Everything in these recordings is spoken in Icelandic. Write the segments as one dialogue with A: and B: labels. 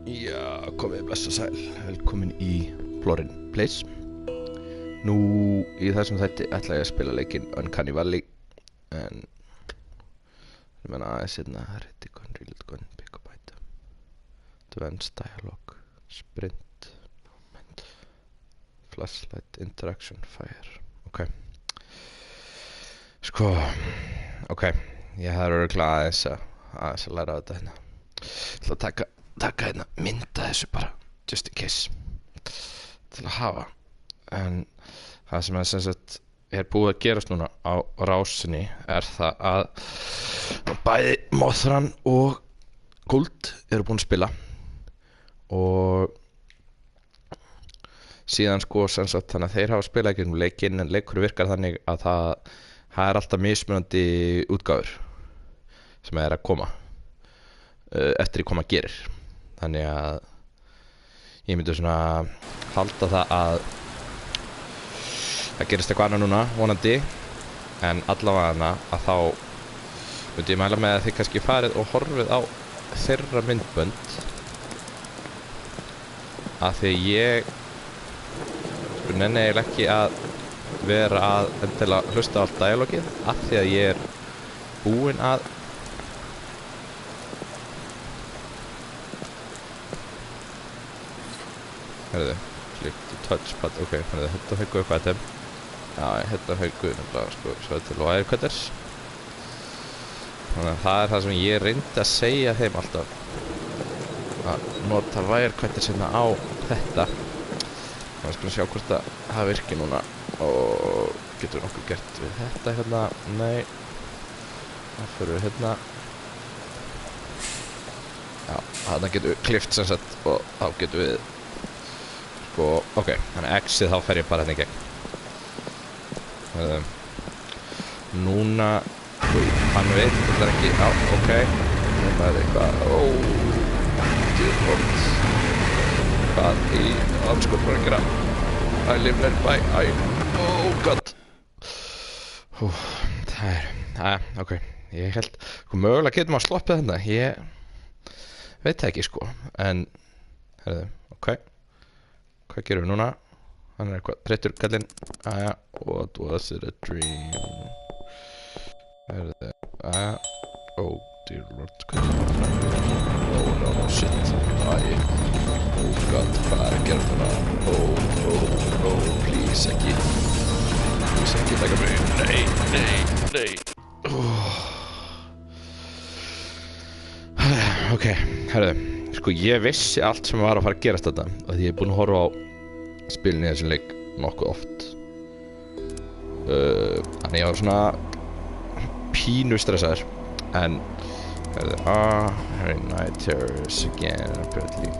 A: Já, komið blessa sæl, velkomin í Florin Place. Nú, í þessum þætti ætla ég að spila leikinn Uncanny Valley. En ég meina aðeins hérna, ready gun, reload gun, pick up item, advanced dialogue, sprint, moment, flashlight, interaction, fire. Ok. Sko, ok, ég hefði örugglega aðeins að læra á þetta hérna. Ég ætla að taka hérna mynda þessu bara, just in case, til að hafa. En það sem sem sagt er búið að gerast núna á rásinni er það að bæði Mothran og Gold eru búin að spila. Og síðan sko sem sagt þannig að þeir hafa spilað í gegnum leikinn, en leikur virkar þannig að það er alltaf mismunandi útgáfur sem er að koma eftir í hvað maður gerir. Þannig að ég myndi svona halda það að það gerist eitthvað annað núna, vonandi. En allavega að þá myndi ég mæla með að þið kannski farið og horfið á þeirra myndbönd, af því ég nenni eiginlega ekki að vera að endilega hlusta á allt dialogið, af því að ég er búinn að herðu, click to touchpad, ok, herðu, hérna haugu eitthvað item. Já, hérna haugu nefnilega, sko, svo til wirecutters. Þannig að það er það sem ég reyndi að segja þeim alltaf, að nota wirecutters hérna á þetta. Þannig að skulum sjá hvort það virkir núna, og getur við nokkuð gert við þetta hérna, nei. Það fyrir við hérna. Já, þarna getum við klift sem sagt, og þá getum við ok, þannig að X-ið þá fer ég bara hérna í gegn. Núna hann veit þetta ekki, já, ok, það er eitthvað, dear lord, hvað í anskotanum að gera? I live nearby, god. Það er, ok, ég held mögulega getum að sloppið þetta, ég veit það ekki sko, en ok. Hvað gerum við núna? Hann er eitthvað þreyttur kallinn. Aja, what was it a dream? Aja, oh dear lord, hvað er það? Oh no, shit, oh god, hvað er að gera þarna? Please ekki taka mig, nei. Ok, herðu. Sko ég vissi allt sem var að fara að gerast þetta, og því ég er búinn að horfa á spilin í þessum leik nokkuð oft. Þannig ég var svona pínu stressaður, en Harry Night Terrors again apparently.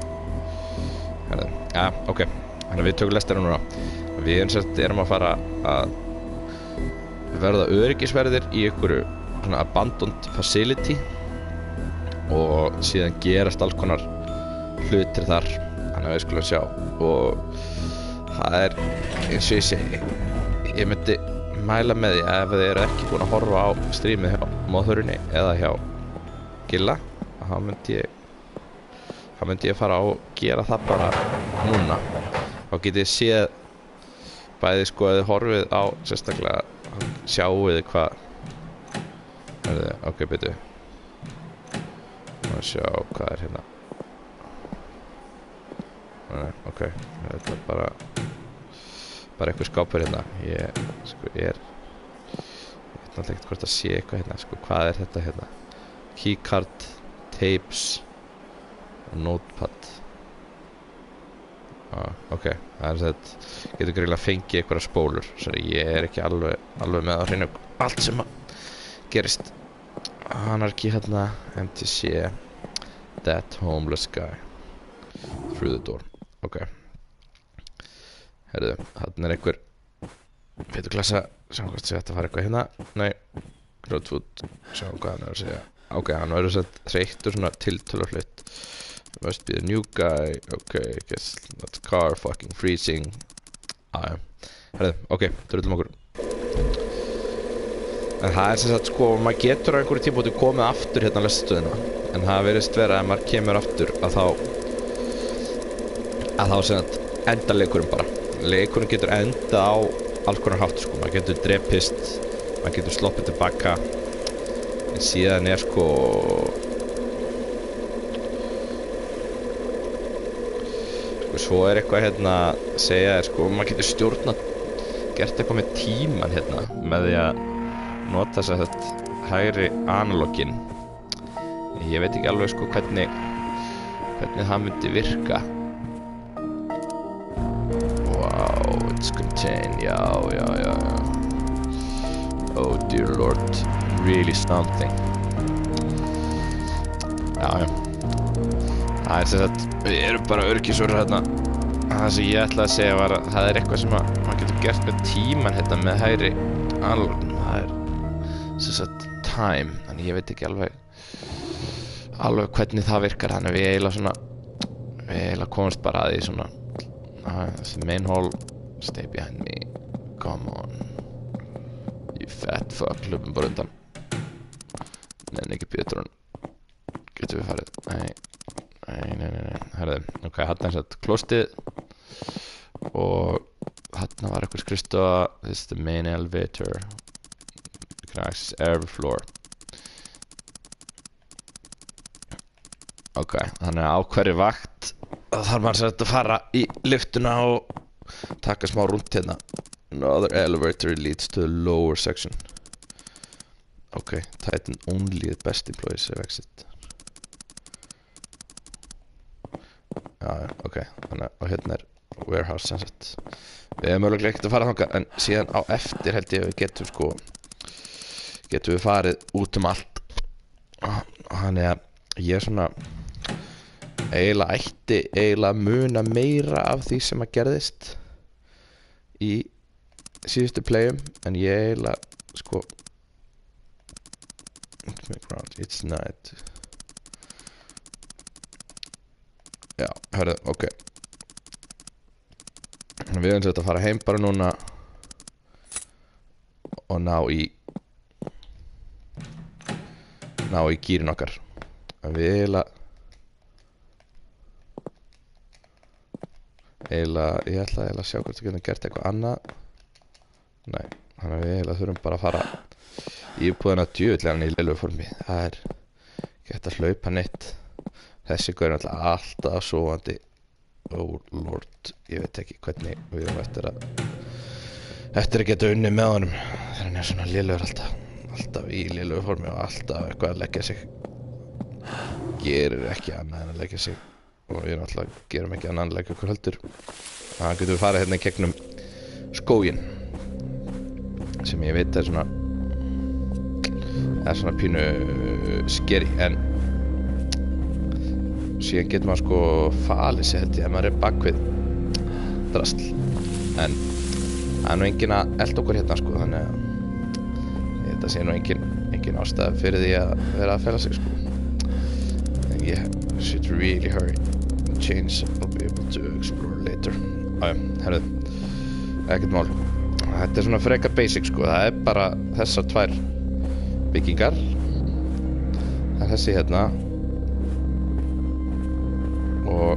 A: Ok, þannig að við tökum lestina núna. Við erum að fara að verða öryggisverðir í einhverju svona abandoned facility, og síðan gerast alls konar hlutir þar, þannig að við skulum sjá. Og það er eins og ég segi, ég myndi mæla með því að ef þið eru ekki búin að horfa á strímið hjá Mothrinni eða hjá Gilla, þá myndi ég fara á og gera það bara núna. Þá getið þið séð bæði sko að þið horfið á sérstaklega, sjáuð hvað ok, byrju að sjá hvað er hérna. Ok, þetta er bara eitthvað skápur hérna. Ég veit náttúrulega ekkert hvort að sé eitthvað hérna, sko, hvað er þetta hérna? Keycard, tapes og notepad. Ok, það er þetta, getur greiðlega fengið einhverja spólur, svo ég er ekki alveg með að hreina allt sem að gerist. Anarchy hérna, MTC, that homeless guy, through the door. Ok, herðu, þarna er einhver feituklassa, sjáum hvort sé þetta fara eitthvað hérna. Nei, Groundfoot, sjáum hvað hann er að segja. Ok, hann verður sett þreyttur svona tiltöluhlutt. Must be a new guy, ok, guess that car fucking freezing. Herðu, ok, drullum okkur. En það er sem sagt sko, maður getur á einhverju tímpúti komið aftur hérna á lestastöðina, en það virðist vera að ef maður kemur aftur að þá að þá sem að enda leikurinn bara. Leikurinn getur enda á alls konar hátt sko. Maður getur drepist, maður getur sloppið tilbaka. En síðan sko svo eitthvað hérna segja sko, maður getur stjórnað gert eitthvað með tíman hérna með því að nota þess að hægri analógin. Ég veit ekki alveg sko hvernig það myndi virka. Wow, it's contained, já. Oh dear lord, really something. Já. Það sem sagt, við erum bara öryggisvörður hérna. Það sem ég ætlaði að segja var að það eitthvað sem maður getur gert með tíman hérna með hægri analógin. Það sem sagt time, þannig ég veit ekki alveg hvernig það virkar. Þannig við eiginlega komumst bara að því svona the main hole, stay behind me, come on you fat fuck, hlupum bara undan. Nenni ekki Péturinn, getum við farið? Nei, herðu, ok, hérna satt klostið og hérna var eitthvað skrifstofa. This is the main elevator, you can access every floor. Ok, þannig að á hverju vakt þarf maður að fara í lyftuna og taka smá rúnt hérna. Another elevator leads to the lower section. Ok, Titan only the best employees have exit. Já, ok, þannig að og hérna warehouse sem sagt. Við erum mögulega ekkert að fara þangað, en síðan á eftir held ég að við getum við farið út allt. Þannig að ég svona eiginlega muna meira af því sem að gerðist í síðustu playum, en ég eiginlega sko it's night. Já, hörðu, ok. Við erum að fara heim bara núna og ná í gýrin okkar. Við ég ætla að sjá hvort við getum gert eitthvað annað. Nei, þannig að við þurfum bara að fara í íbúðina djöfullega í lélegu formi. Það ekki hægt að hlaupa neitt. Þessi gaur er alltaf sofandi. Oh lord, ég veit ekki hvernig við erum eftir að geta unnið með honum. Þegar hann er svona lélegur alltaf í lélegu formi og alltaf eitthvað að leggja sig. Gerir ekki annað en að leggja sig. Og við náttúrulega gerum ekki annan leik okkur heldur. Það getum við farið hérna í gegnum skóginn sem ég veit er svona pínu scary, en síðan getur maður sko falið sig held ég ef maður er bakvið drasl, en það er nú enginn að elda okkur hérna sko, þannig að þetta sé nú engin ástæða fyrir því að vera að fela sig sko. En ég should really hurry. Change, I'll be able to explore later. Herðu, ekkert mál. Þetta er svona frekar basic sko. Það er bara þessar tvær byggingar. Það er þessi hérna. Og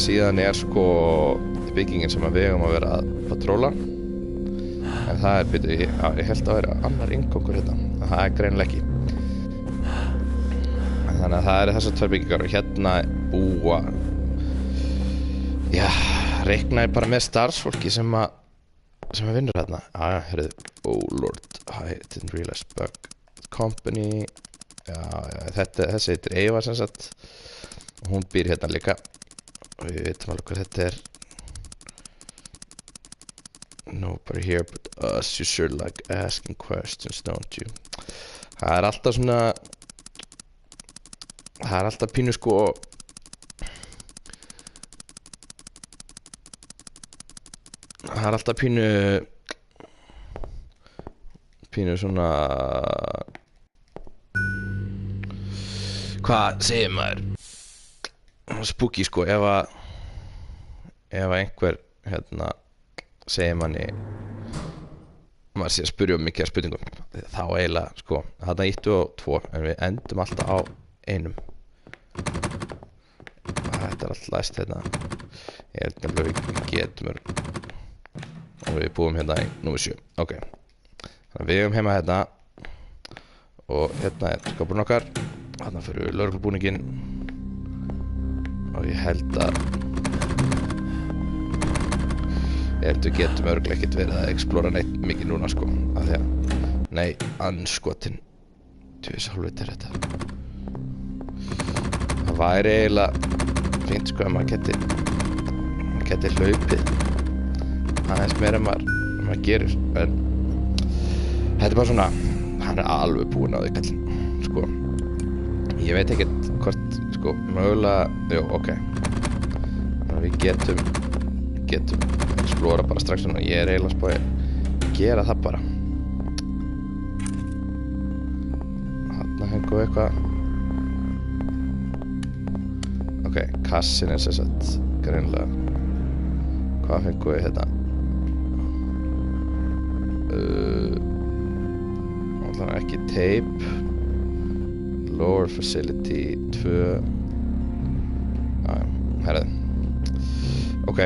A: síðan er sko byggingin sem við eigum að vera að patróla. En það er byrju, ég held að vera annar inngangur hérna. Það er greinilega ekki. Þannig að það eru þessar tvær byggingar og hérna búa, já, reiknaði bara með starfsfólki sem vinnur hérna. Heyrðu, oh lord, I didn't realize bug company. Já, þessi heitir Eva sem sagt. Hún býr hérna líka og við veitum alveg hvað þetta er. Nobody here but us, you sure like asking questions, don't you? Það er alltaf svona, það er alltaf pínu sko það er alltaf pínu svona, hvað segir maður, spooky sko, ef einhver hérna segir manni maður sé að spyrja mikið af spurningum, þá eiginlega sko, þarna 1 og 2, en við endum alltaf á einum. þetta allt læst hérna. Ég held nefnilega við getum og við búum hérna í númer 7. Ok, þannig að við eigum heima hérna og hérna skápurinn okkar. Þarna fyrir við lögreglubúninginn og ég held að við getum örugglega ekkert verið að explora neitt mikið núna sko, af því að nei, andskotin tjóðis hálfviti þetta. Það væri eiginlega fínt sko að maður geti hlaupið aðeins meira en maður gerir, en þetta bara svona, hann alveg búinn á því kallinn sko. Ég veit ekkert hvort sko mögulega, jú, ok, þannig að við getum explora bara strax svona. Ég eiginlega spáði að gera það bara. Þarna hengum við eitthvað. Ok, kassin sem sagt greinilega. Hvað fengum við hérna? Þannig ekki tape. Lower facility 2. Herðu. Ok.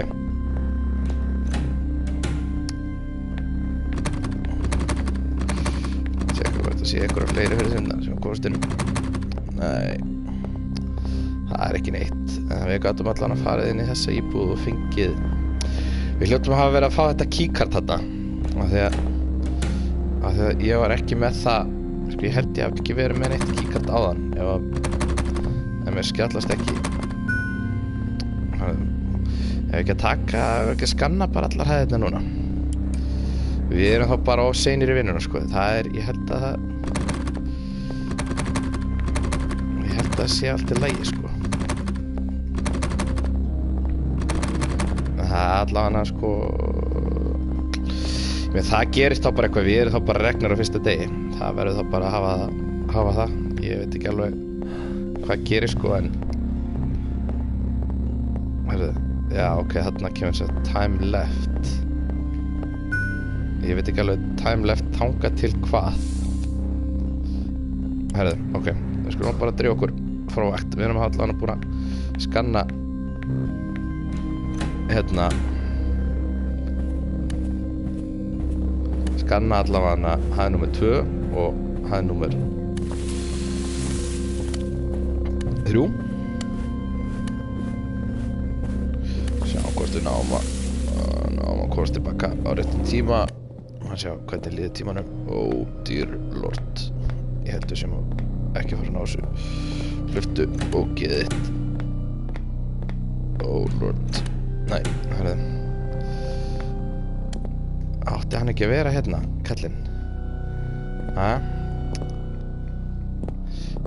A: Sé einhverja fleiri fyrir sinna sem komast inn. Nei, það ekki neitt. En við gátum allan að fara inn í þessa íbúð og fengið. Við hljótum að hafa verið að fá þetta keycard þarna, af því að ég var ekki með það. Sko, ég held ég hef ekki verið með neitt keycard áðan ef mér skjallast ekki. Ef ekki að skanna bara allar hæðirna núna. Við erum þá bara of seinir í vinnuna sko. Ég held að það sé allt í lagi sko. Það allavega sko, það gerist þá bara eitthvað. Við erum þá bara regnar á fyrsta degi. Það verður þá bara að hafa það. Ég veit ekki alveg hvað gerist sko, en já, ok, þarna kemur þess að time left. Ég veit ekki alveg time left þangað til hvað. Herðu, ok, við skulum bara drífa okkur frá vakt. Við erum allavega búin að skanna hérna, skanna allavega hæð númer 2 og hæð númer 3. Sjá hvort við náum að komast tilbaka á réttum tíma. Sjá hvernig líður tímanum. Ó, dear lord, ég heldur sem ekki fara að ná þessu hluftu og geðitt. Ó lord, nei, herðu, átti hann ekki að vera hérna, kallinn?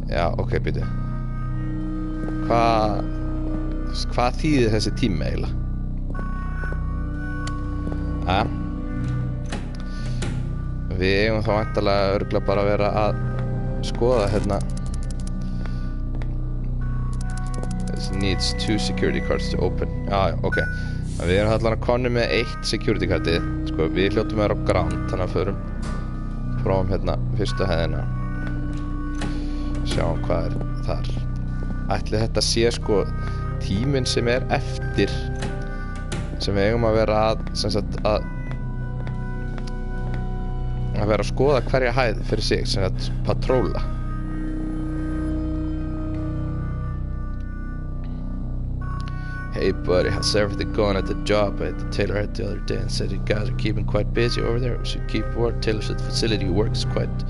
A: Já, ok, býtu. Hvað þýðir þessi tími eiginlega? Við eigum þá væntanlega örugglega bara að vera að skoða hérna. This needs 2 security cards to open. Já, ok. Við erum allan að konni með 1 security cardið. Sko, við hljótum að vera á ground, þannig að förum prófum hérna fyrstu hæðina. Sjáum hvað þar. Ætli þetta sé sko tíminn sem eftir sem við eigum að vera að vera að skoða hverja hæð fyrir sig, sem að patróla. Hey buddy, how's everything going at the job? I had the Taylor head the other day and said you guys are keeping quite busy over there. We should keep work. Taylor said the facility works quite.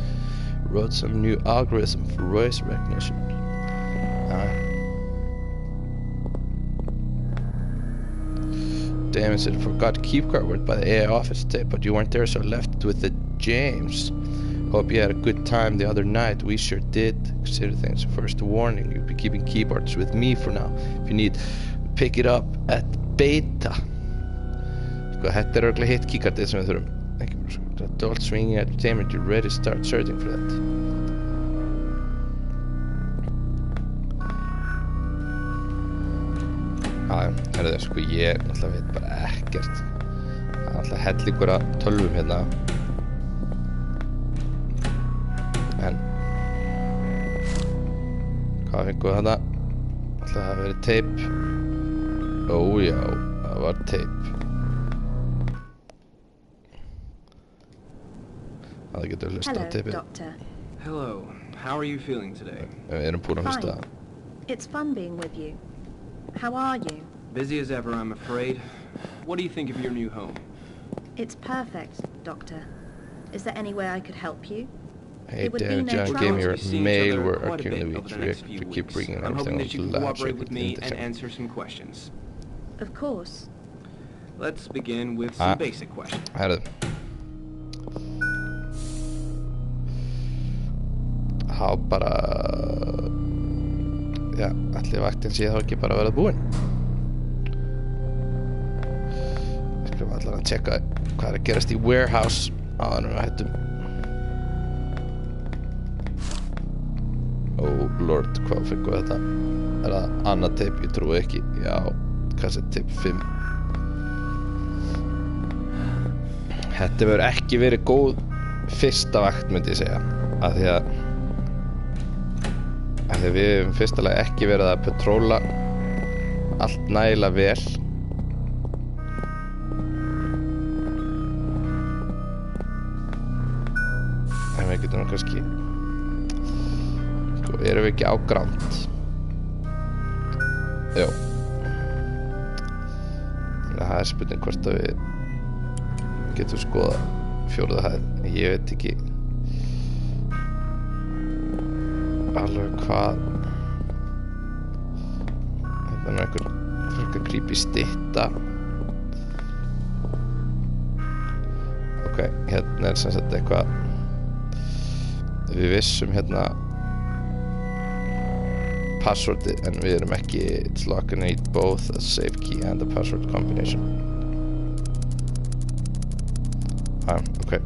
A: Wrote some new algorithm for voice recognition. Damon said, forgot to keep card worked by the AI office today, but you weren't there, so I left it with the James. Hope you had a good time the other night. We sure did. Consider things first warning. You'll be keeping keyboards with me for now. If you need, pick it up at Beta. Sko, þetta örugglega hitt keycardið sem við þurfum. Ekki bara sko. Adult Swinging Entertainment, you're ready to start searching for that. Herðu, sko, ég náttúrulega veit bara ekkert. Það náttúrulega hellingur að tölvum hérna. En hvað fengum við þarna? Það hafi verið teip. Já, það var teip. Það getur hlusta á
B: Hello,
A: teipið.
B: Doctor.
C: Hello. How are you feeling today?
A: Við erum búin að hlusta.
B: Fine. It's fun being with you. How are you?
C: Busy as ever, I'm afraid. What do you think of your new home?
B: It's perfect, Doctor. Is there any way I could help you?
A: Hey
B: It would
A: Dan,
B: be no
A: John
B: trouble.
A: gave me
C: We're
A: your
C: going to be seeing each
A: mail.
C: other
A: We're
C: quite a
A: arguing
C: bit
A: the
C: over the
A: week.
C: next few
A: We keep
C: weeks.
A: bringing
C: I'm
A: everything
C: hoping
A: on
C: that you
A: the
C: can
A: lab.
C: cooperate with me and answer some questions.
B: Of course.
C: Let's begin with some basic questions.
A: Herðu. Há bara... Já, ætli vaktin sé þá ekki bara að verða búinn. Við skulum allan að tjekka hvað er að gerast í warehouse áður en við hættum. Oh lord, hvað fengum við þetta? Er það annað teip? Ég trúi ekki. Já, kassett teip 5. Þetta verður ekki verið góð fyrsta vakt, myndi ég segja. Af því að við hefum fyrsta lagi ekki verið að patróla allt nægilega vel. En við getum kannski... Sko, erum við ekki á Grand? Jó. Það er spurning hvort að við getum skoða fjórðu hæð. Ég veit ekki alveg hvað. Þetta er einhver frekar creepy stytta. Ok, hérna er sem sagt eitthvað. Við vissum hérna passwordið, en við erum ekki. It's lock and need both a safe key and a password combination. Ok.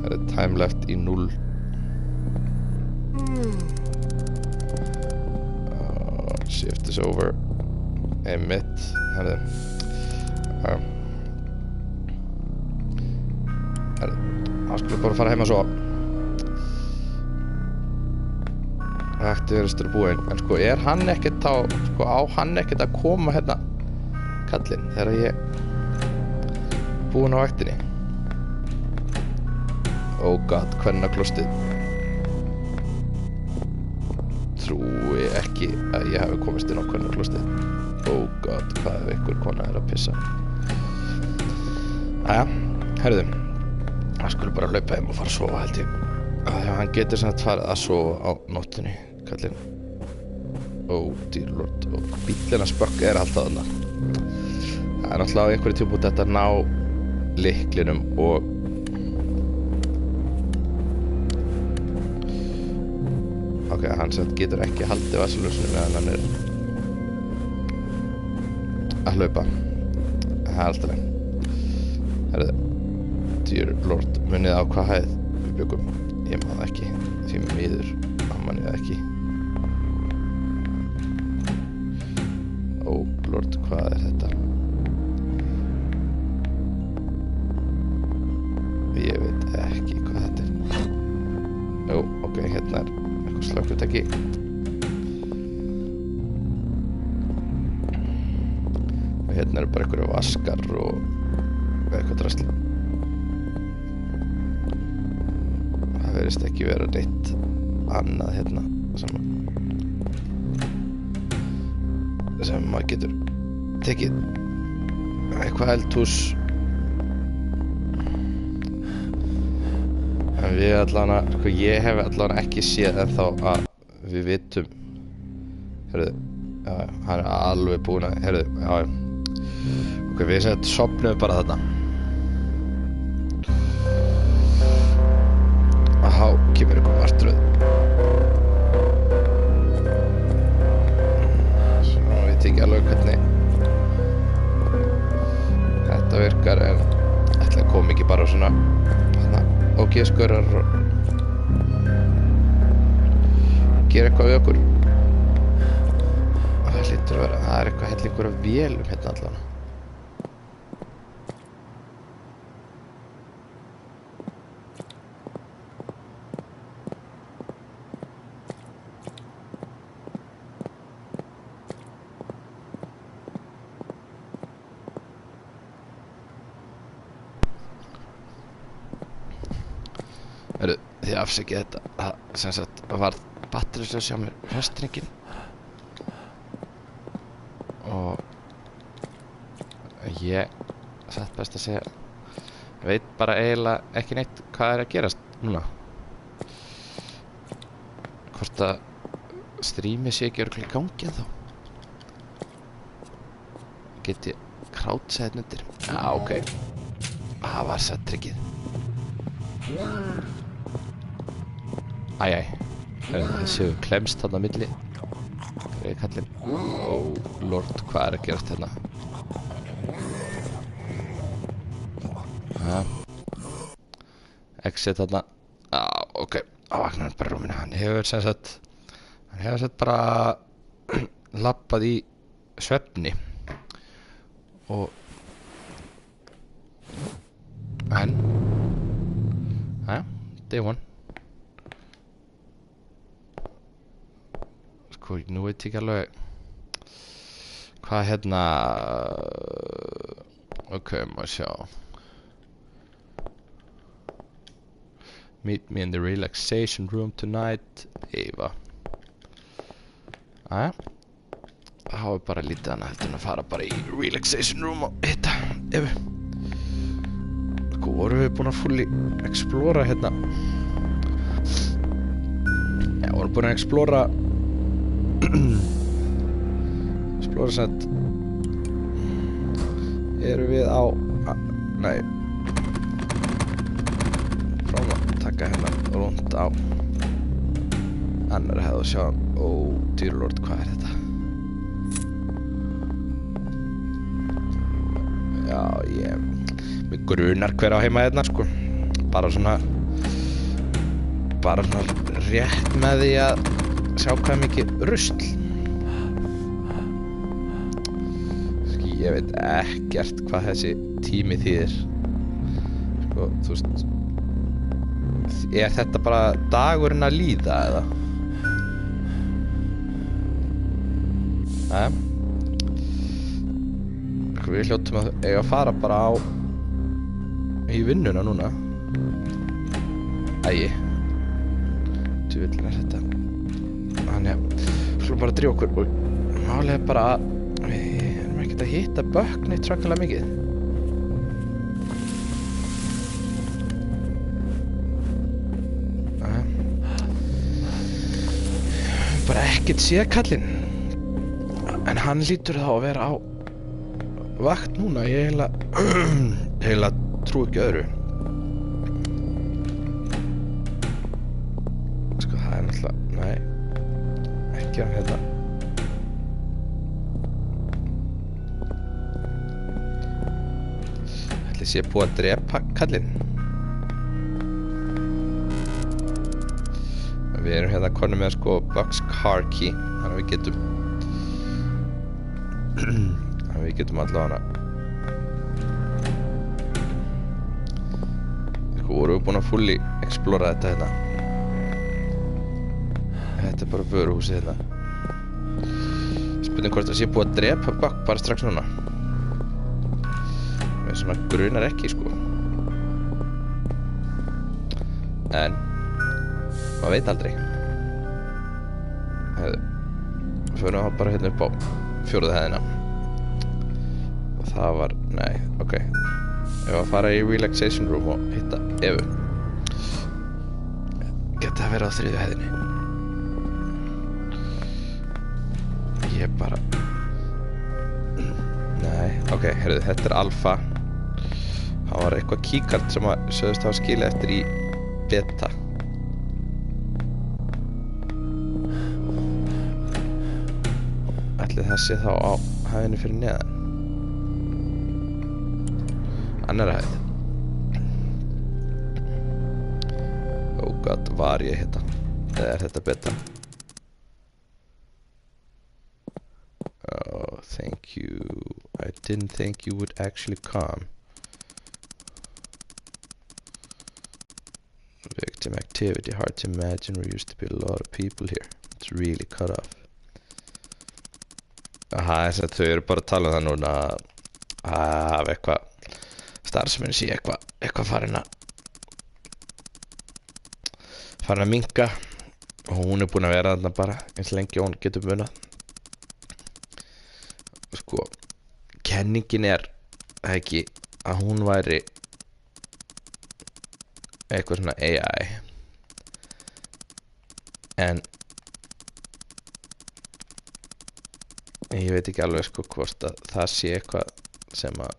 A: Það er time left í 0. Shift is over. Emit. Herðu. Þá skulum bara fara heim að sofa. Vakti verðistur búinn. En sko, er hann ekkert á... Sko, á hann ekkert að koma hérna kallinn þegar ég búinn á vaktinni. Oh god, kvennaklostið. Trúi ekki að ég hafi komist inn á kvennaklostið. Oh god, hvað ef einhver kona er að pissa. Æja, herðu. Það skulle bara hlaupa heim og fara að sofa, held ég. Já, hann getur sem þetta farið að sofa á nóttunni, kallinn. Oh dear lord. Og bíllinn að spökk er alltaf þarna. Það er náttúrulega á einhverju tímpúti þetta að ná lyklinum og ok, hann sem getur ekki haldið vasaljósinu meðan hann er að hlaupa. Það er alltaf leið. Herðu, dear lord, munið á hvað hæð við byggum. Ég man það ekki, því miður man ég það ekki. Oh lord, hvað er þetta? Ég veit ekki hvað þetta er. Jó, ok, hérna er eitthvað slökkvitæki. Og hérna eru bara einhverju vaskar og eitthvað drasl. Það verðist ekki vera neitt annað hérna sem maður getur tekið. Eitthvað eldhús. En við allavega, sko, ég hef allavega ekki séð ennþá að við vitum. Heyrðu, já, hann er alveg búinn að, heyrðu, já. Ok, við sofnum bara þarna. Há, kemur eitthvað vartröð. Svo ég veit ekki alveg hvernig þetta virkar, en ætla kom ekki bara svona ok, skaurar og gera eitthvað við okkur. Það hlýtur að vera, það er eitthvað hellingur af vélum hérna allavega. þið afsakið þetta. Það sem sagt var batterislaus hjá mér hrestrengin. Og ég satt best að segja veit bara eiginlega ekki neitt hvað að gerast núna. Hvort að streamið sé ekki örugglega í gangi ennþá. Get ég krátsað hérna undir? Já, ok. Það var satt tryggið. Æ. Þessi hefur klemst þarna á milli. Greið kallinn. Oh lord, hvað að gerast hérna? Exit þarna. Ok. Á vaknar hann bara í rúminu. Hann hefur sem sagt bara labbað í svefni. Og day one. Sko, nú veit ég ekki alveg hvað hérna. Ok, maður sjá. Meet me in the relaxation room tonight. Eva. Það var bara lítið annað heldur en að fara bara í relaxation room og hitta Evu. Sko, vorum við búin að fully explora hérna. Já, vorum búin að explora sett. Erum við á nei. Frá að taka hérna rúnd á annar hefð og sjá. Ó, dýrlord, hvað er þetta? Já, mig grunar hver á heima hérna, sko. Bara svona rétt með því að sjá hvað mikið rusl. Ég veit ekkert hvað þessi tími þýðir. Sko, þú veist, er þetta bara dagurinn að líða, eða? Sko, við hljótum að eiga að fara bara í vinnuna núna. Djúvillin er þetta. Þannig að við skulum bara drífa okkur og málið er bara að við erum ekkert að hitta Buck neitt svakalega mikið. Bara ekkert séð kallinn. En hann lítur þá að vera á vakt núna. Ég eiginlega trú ekki öðru. Sko, það er náttúrulega, nei, ekki hann hérna. Ætli sé búið að drepa kallinn. Við erum hérna konum með sko Buck's car key. Þannig að við getum allavega sko, vorum við búin að fully explora þetta hérna. Þetta er bara vöruhúsið hérna. Spurning hvort það sé búið að drepa Buck bara strax núna. Með svona grunar ekki, sko. En maður veit aldrei. Förum við bara hérna upp á 4. hæðina. Og það var, nei, ok. Ef að fara í relaxation room og hitta Evu. Geta að vera á 3. hæðinni. Ég bara nei, ok, heyrðu, þetta er alfa. Það var eitthvað keycard sem að sögðust hafa skilið eftir í beta. Ætli það sé þá á hæðinni fyrir neðan. Annarra hæð. Oh god, var ég hérna? Eða er þetta beta? Oh, thank you. I didn't think you would actually come. Victim activity. Hard to imagine. There used to be a lot of people here. It's really cut off. Þess að þau eru bara að tala um það núna að eitthvað starfsmenn sé eitthvað farin að farin að minnka og hún búin að vera þarna bara eins lengi og hún getur munað. Sko, kenningin ekki að hún væri eitthvað svona AI, en ég veit ekki alveg sko hvort að það sé eitthvað sem að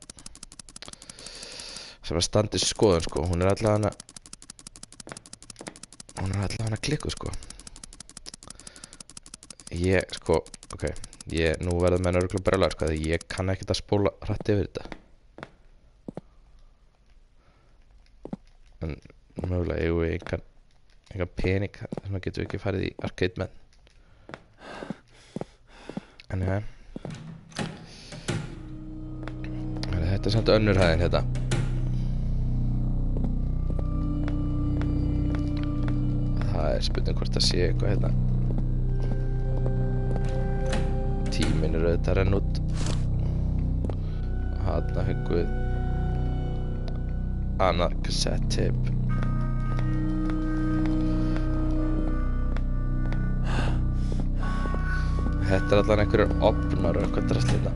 A: standi skoðun sko. Hún allavega klikku sko. Ég sko, ok, nú verður menn örugglega brjálaður sko, því ég kann ekkert að spóla hratt yfir þetta. En mögulega eigum við engan pening þess vegna getum við ekki farið í arcade menn. En ja, þetta samt önnur hæðin hérna. Það spurning hvort það sé eitthvað hérna. Tíminn auðvitað að renna út. Þarna fengum við annað cassette tape. Þetta allan einhverjur opnar og eitthvað drasl hérna.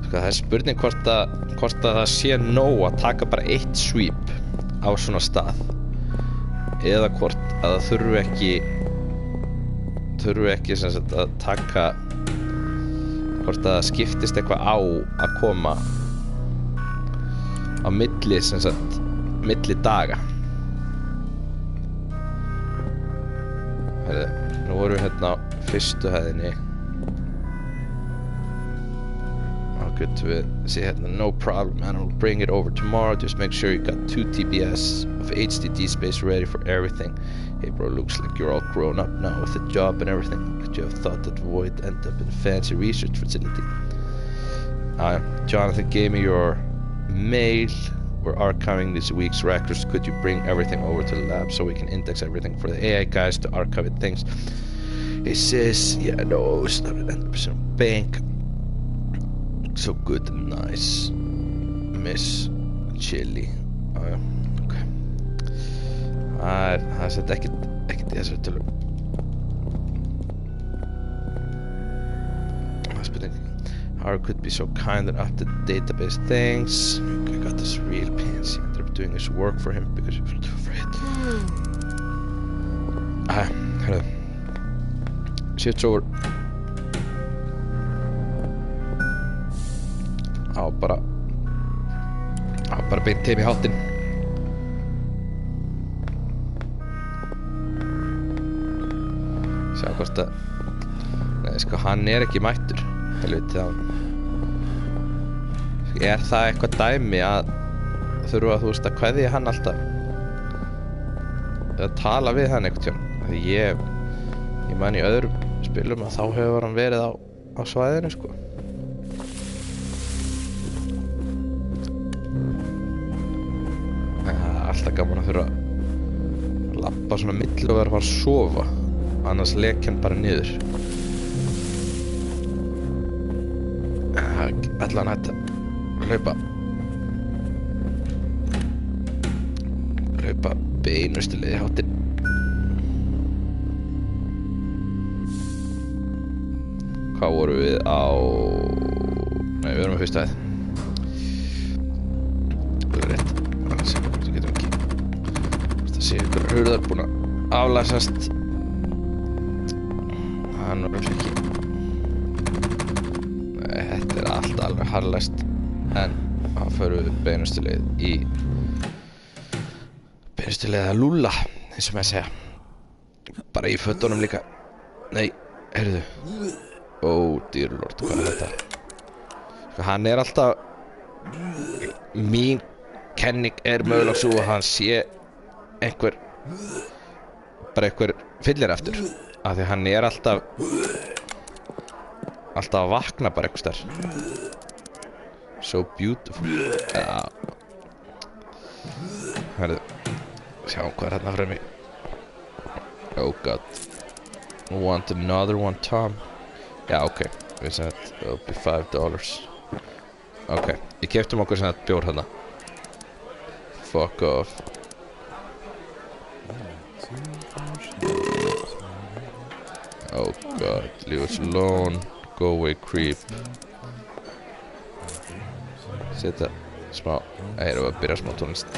A: Sko, það spurning hvort að það sé nóg að taka bara eitt sweep á svona stað, eða hvort að það þurfi ekki sem sagt að taka, hvort að það skiptist eitthvað á að koma á milli sem sagt milli daga. Heyrðu, nú vorum við hérna á fyrstu hæðinni. Good to see hérna, no problem, man, I'll bring it over tomorrow. Just make sure you got 2 TBs of HDD space ready for everything. Hey bro, looks like you're all grown up now with a job and everything. Could you have thought that Void ended up in a fancy research facility? Jonathan gave me your mail. We're archiving this week's records. Could you bring everything over to the lab so we can index everything for the AI guys to archive things? He says, yeah, no, it's not an 100% bank. So good and nice, Miss Chili. Ok. Það sett ekkert í þessari tölu. Það spurning. How could be so kind and up to database things. I got this real pansy. Ended up doing his work for him because he was too afraid. Hörru. Shit's over. Á bara beint heim í háttinn. Sjá hvort að nei, sko, hann ekki mættur. Helviti þá. Það eitthvað dæmi að þurfa þú veist að kveðja hann alltaf eða tala við hann einhvern tímann? Því ég man í öðrum spilum að þá hefur hann verið á svæðinu sko. Alltaf gaman að þurfa að labba svona milli og vera að fara að sofa, annars lek hann bara niður. Ætla hann að hlaupa beinustu leið í háttinn. Hvað vorum við á? Nei, við erum á fyrstu hæð. Það er rétt. Sé ykkur hurðar búin að aflæsast. Hann var ekki. Nei, þetta er allt alveg harðlæst. En þá förum við beinustu leið að lúlla, eins og maður segja. Bara í fötunum líka. Nei, heyrðu. Ó, dýrlord, hvað er þetta? Sko, hann alltaf mín kenning mögulega svo að hann sé einhver fyllir eftir, af því hann alltaf að vakna bara einhvers staðar. So beautiful. Já. Herðu, sjáum hvað hérna fremmi. Oh god. Want another one, Tom? Já, ok. Við sem þetta, it'll be $5. Ok, ég keyptum okkur sem þetta bjór hérna. Fuck off. Oh god, leave us alone. Go away, creep. Setja smá, erum við að byrja smá tónlist.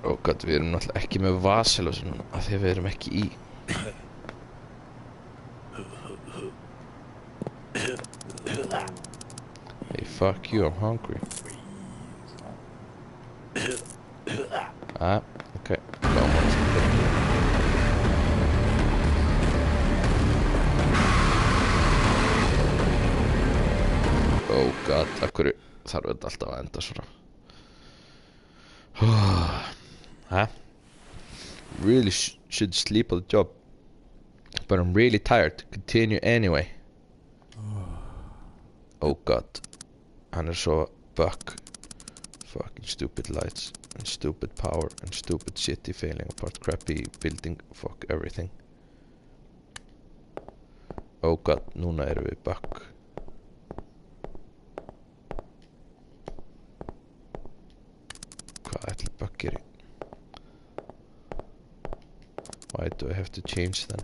A: Oh god, við erum náttúrulega ekki með vaseljósi núna af því að við erum ekki í. Hey, fuck you, I'm hungry. Okay. Oh god, akkur þarf þetta alltaf að enda svona. Really should sleep on the job, but I'm really tired. Continue anyway. Oh god, hann svo buck. Fucking stupid lights and stupid power and stupid shitty failing apart, crappy building, fuck everything. Oh god, núna erum við buck. Hvað ætli buck geri? Why do I have to change then?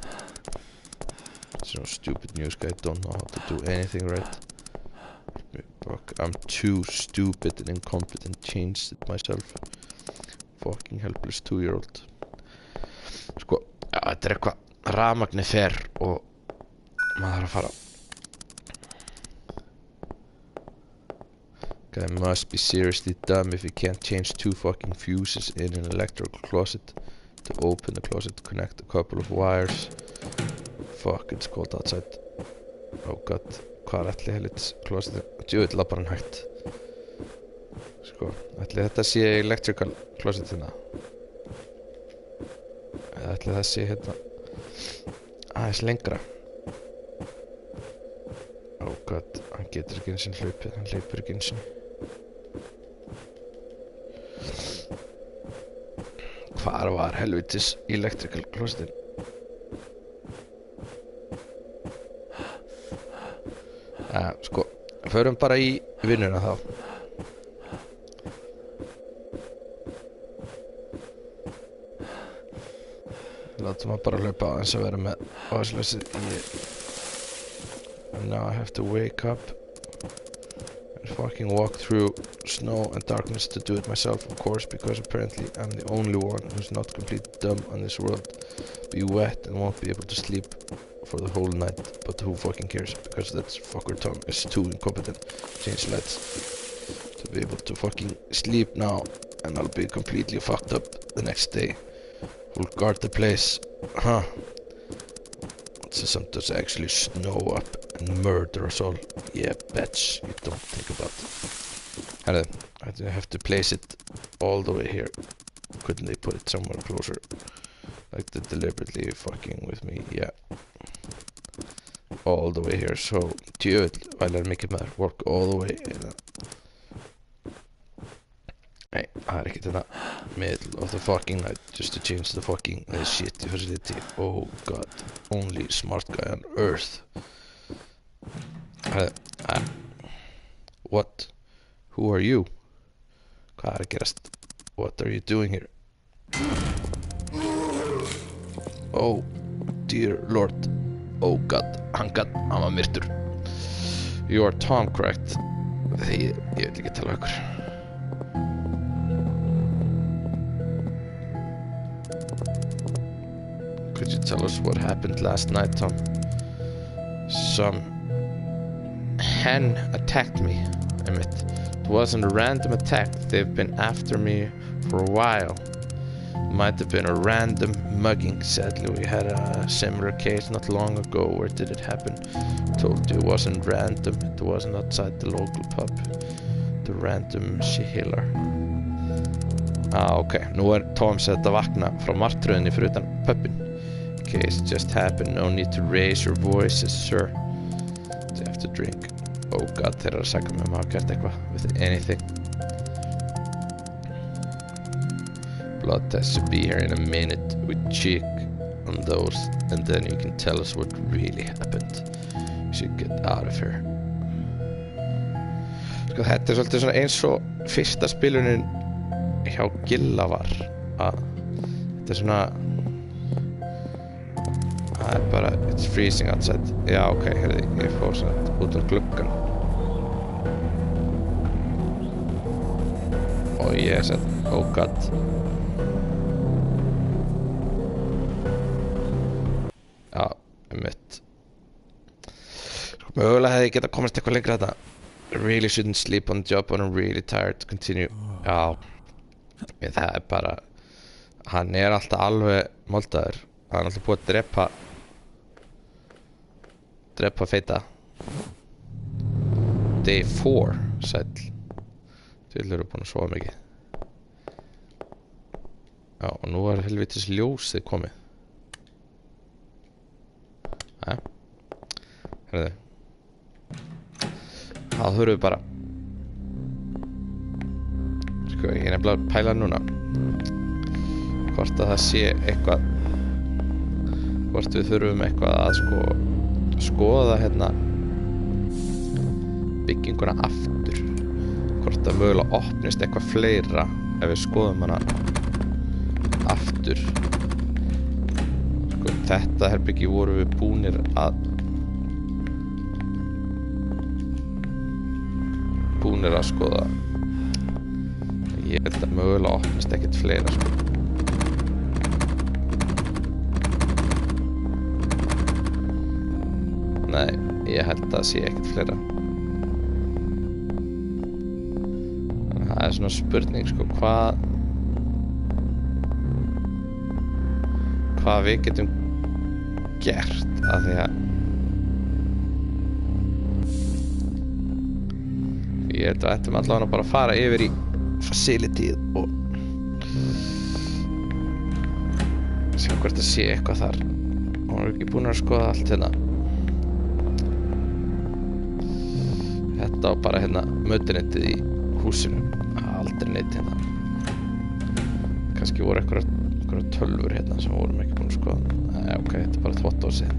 A: So stupid news guy, don't know how to do anything right. Fuck, I'm too stupid and incompetent, changed it myself. Fucking helpless 2-year-old. Sko, ja, þetta eitthvað rafmagni fer og maður þarf að fara. Guy must be seriously dumb if he can't change 2 fucking fuses in an electrical closet. To open the closet, connect a couple of wires. Fuck, it's cold outside. Oh god, hvað ætli helits closet? Djöfull labbar hann hægt. Sko, ætli þetta sé electrical closet hérna? Eða ætli það sé hérna aðeins lengra? Oh god, hann getur ekki eins og hlaupið, hann hleypur ekki eins og. Hvar var helvitis electrical closetin? Sko, förum bara í vinnuna þá. Látum að bara hlaupa aðeins að vera með vasaljósið í. And now I have to wake up and fucking walk through snow and darkness to do it myself, of course, because apparently I'm the only one who's not completely dumb on this world. Be wet and won't be able to sleep for the whole night, but who fucking cares, because that fucker Tom is too incompetent. Change lights to be able to fucking sleep now, and I'll be completely fucked up the next day. Who'll guard the place? Huh? So sometimes actually snow up and murder us all. Yeah, bitch, you don't think about it. I have to place it all the way here. Couldn't they put it somewhere closer? Like they're deliberately fucking with me, yeah. All the way here, so djöfull vælar mikið maður, work all the way. Nei, það ekkert þetta middle of the fucking night just to change the fucking shitty facility. Oh god, only smart guy on earth. What? Who are you? Hvað að gerast? What are you doing here? Oh dear lord. Oh god, hann var myrtur. You are Tom, correct? Ég vil ekki tala okkur. Could you tell us what happened last night, Tom? Some hen attacked me. It wasn't a random attack. They've been after me for a while. Might have been a random mugging. Sadly, we had a similar case not long ago. Where did it happen? Told you it wasn't random. It wasn't outside the local pub. The random Shihila. Ok, nú Tom sett að vakna frá martröðinni fyrir utan pubin. Case just happened. No need to raise your voices, sir. Do you have to drink? Oh god, þeir eru að sagja mig hafa gert eitthvað with anything. Blood test should be here in a minute. We check on those and then you can tell us what really happened. You should get out of here. Sko, þetta svolítið svona eins og fyrsta spilunin hjá Gilla var að þetta svona það bara it's freezing outside. Já, ok, heyrði, ég fór svona út gluggan og ég satt oh god. Já, mitt mögulega hefði ég getað komast eitthvað lengra þetta. Really shouldn't sleep on the job when I'm really tired to continue. Já, það bara hann alltaf alveg moldaður. Hann alltaf búið að drepa feita. Day 4 sæll. Þú eru búin að sofa mikið. Já, og nú helvitis ljósið komið. Herðu. Það þurfum við bara. Sko, ég nefnilega að pæla núna hvort að það sé eitthvað, hvort við þurfum eitthvað að skoða hérna bygginguna aftur, hvort að mögulega opnist eitthvað fleira ef við skoðum hana aftur. Sko, þetta herbyggi voru við búnir að skoða. Ég held að mögulega opnist ekkert fleira sko. Nei, ég held að það sé ekkert fleira. Þannig að það svona spurning sko, hvað við getum gert af því að ég held að ættum allavega bara að fara yfir í facilityð og sjá hvort það sé eitthvað þar. Og hún ekki búin að skoða allt hérna. Þetta og bara hérna mötunettið í húsinu. Aldrei neitt hérna. Kannski voru einhverjar tölvur hérna sem vorum ekki búin að skoða. Nei, ok, þetta bara þvotthúsið.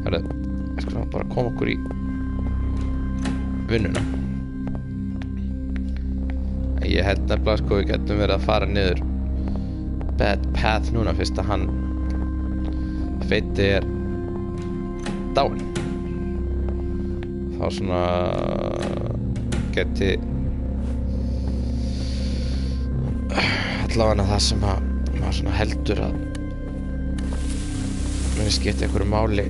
A: Herðu, ég skal bara koma okkur í vinnuna. Ég held nefnilega sko við getum verið að fara niður bad path núna fyrst að hann feiti dáinn. Þá svona geti allavega það sem að maður svona heldur að muni skipta einhverju máli.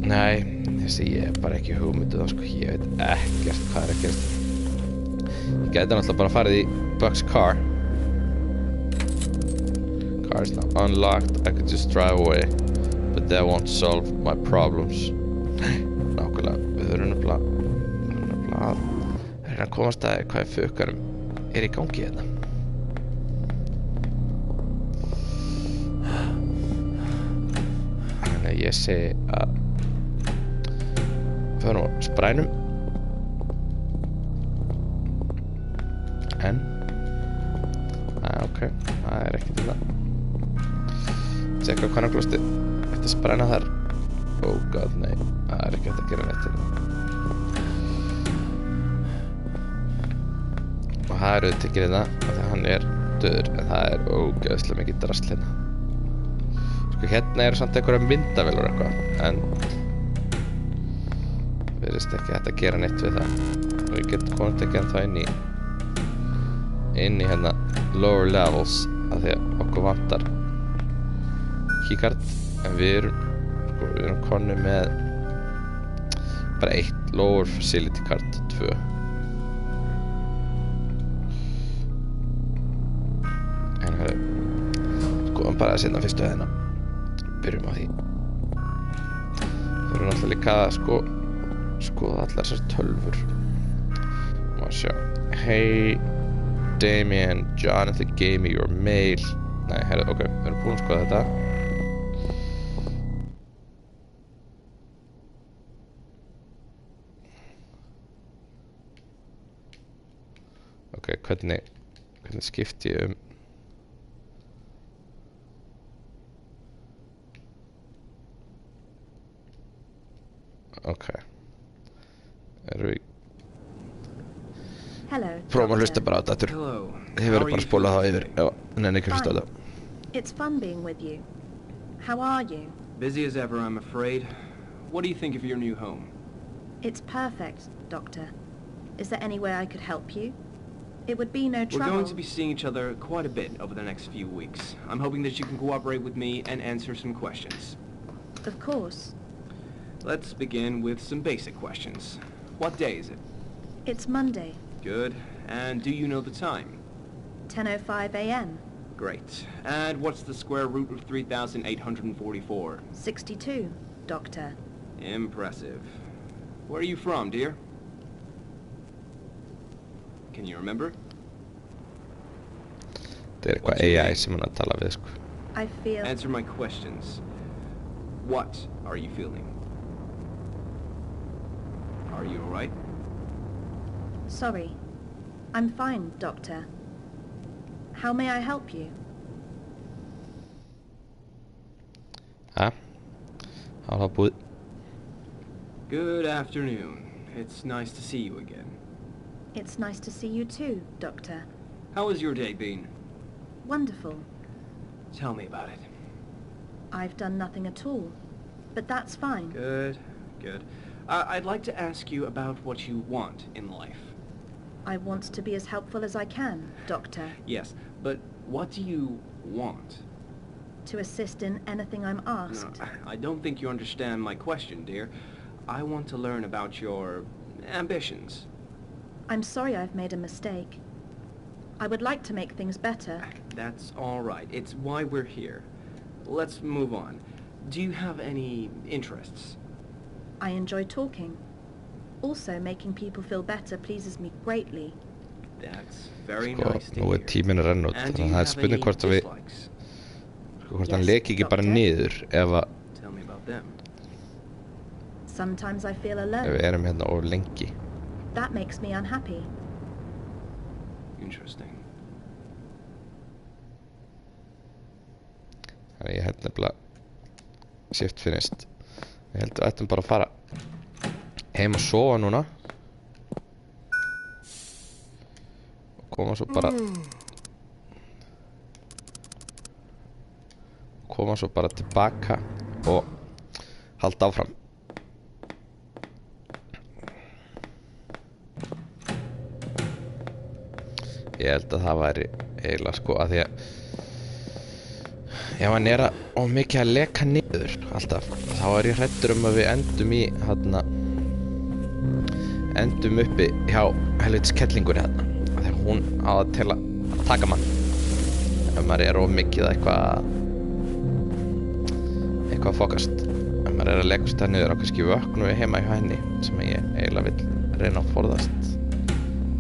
A: Nei, ég bara ekki hugmynduð sko, ég veit ekkert hvað að gerast. Ég gæti náttúrulega bara farið í Buck's car. Car is not unlocked, I could just drive away, but that won't solve my problems. Nákvæmlega, við þurfum að reyna að komast að hvað fukkarum í gangi hérna. Þannig að ég segi að við förum á sprænum. En ok, það ekki til það. Tjekka hvað klostið. Þetta spræna þar. Oh god, nei, það ekki hægt að gera neitt til það. Og það auðvitað ekki þetta af því að hann döður, en það ógeðslega mikið drasl hérna. Sko hérna samt einhverja myndavélar eitthvað, en virðist ekki hægt að gera neitt við það. Og ég get komið ekki ennþá inn í hérna lower levels af því að okkur vantar keycard, en við erum konni með bara 1 lower facility card 2. En skoðum bara að sinna fyrstu hæðina, byrjum á því. Það eru náttúrulega líka að skoða allar þessar tölvur. Má sjá, hey Damien, Jonathan gave me your mail. Nei, ok, við erum búin að skoða þetta. Ok, hvernig skipti ég Ok. Erum við
B: Hello,
A: prófum að hlusta
B: Doctor.
A: bara á þetta aftur.
C: Hello.
A: Þið
C: How
A: verður
C: are
A: bara
C: you
A: að spóla það
C: feeling
A: yfir.
C: today?
A: Já, nenni ekki að hlusta á
B: Fine.
A: þetta.
B: It's fun being with you. How are you?
C: Busy as ever, I'm afraid. What do you think of your new home?
B: It's perfect, Doctor. Is there any way I could help you? It would be no
C: We're
B: trouble.
C: going to be seeing each other quite a bit over the next few weeks. I'm hoping that you can cooperate with me and answer some questions.
B: Of course.
C: Let's begin with some basic questions. What day is it?
B: It's Monday,
C: Good. And do you know the time?
B: 10:05 a.m.
C: Great. And what's the square root of 3,844?
B: 62, Doctor.
C: Impressive. Where are you from, dear? Can you remember?
A: Það eitthvað
C: What's your
A: AI
C: name?
A: sem hann að tala við, sko.
B: I feel...
C: Answer my questions. What are you feeling? Are you alright?
B: Sorry. I'm fine, Doctor. How may I help you?
A: Ha? Það var búið.
C: Good afternoon. It's nice to see you again.
B: It's nice to see you too, Doctor.
C: How has your day been?
B: Wonderful.
C: Tell me about it.
B: I've done nothing at all. But that's fine.
C: Good, good. I'd like to ask you about what you want in life.
B: I want to be as helpful as I can, Doctor.
C: Yes, but what do you want?
B: To assist in anything I'm
C: No,
B: asked.
C: I don't think you understand my question, dear. I want to learn about your ambitions.
B: I'm sorry I've made a mistake. I would like to make things better.
C: That's all right. It's why we're here. Let's move on. Do you have any interests?
B: I enjoy talking. Also, making people feel better pleases me greatly.
C: That's very
A: Sko,
C: nice to
A: nú
C: hear.
A: tíminn að renna út.
C: And do
A: Þannig
C: you
A: að það
C: have
A: spurning
C: any
A: hvort að við,
C: dislikes?
A: sko, hvort hann
B: Yes,
A: leki ekki bara
B: doctor.
A: niður ef
C: Tell me about them.
B: Sometimes I feel
A: við
B: alone.
A: erum hérna of lengi.
B: That makes me unhappy.
C: Interesting.
A: Þannig ég held nefnilega shift finnist. Ég held við ættum bara að fara heim og sofa núna. Og koma svo bara tilbaka og halda áfram. Ég held að það væri eiginlega sko að því að ef hann er of mikið að leka niður alltaf, þá er ég hræddur að við endum uppi hjá helvitis kettlingunni þegar hún á það til að taka mann ef maður er of mikið eitthvað að fokast. Ef maður er að leka sér niður á kannski vöknu við heima hjá henni sem ég eiginlega vill reyna að forðast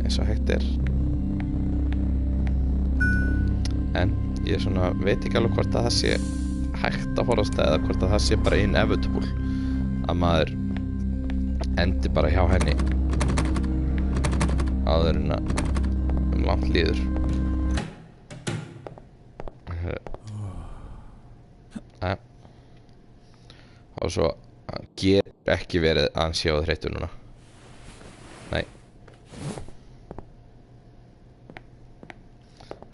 A: eins og hægt er. En ég svona veit ekki alveg hvort að það sé hægt að forðast eða hvort að það sé bara inevitable að maður endi bara hjá henni áður en að langt líður. Og svo getur ekki verið að hann sé á þreyttur núna. Nei.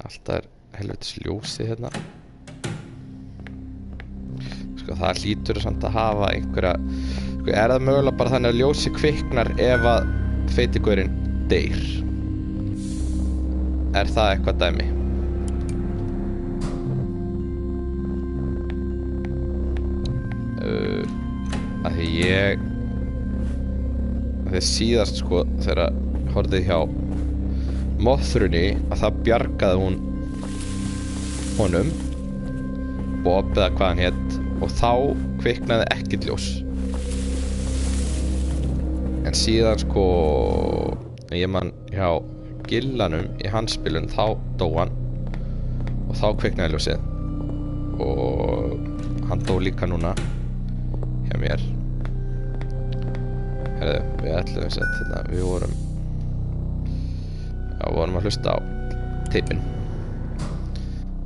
A: Alltaf er helvitis ljósið hérna. Sko það hlýtur samt að hafa einhverja, sko er það mögulega bara þannig að ljósið kviknar ef að feitigurinn deyr? Er það eitthvað dæmi? Af því síðast sko þegar horfði hjá Mothrunni að það bjargaði hún honum Bob eða hvað hann hét og þá kviknaði ekkert ljós en síðan sko ég man hjá Gillanum í hans spilun þá dó hann og þá kviknaði ljósið og hann dó líka núna hjá mér. Herðu, við ætlum að hérna, við vorum að hlusta á teipin.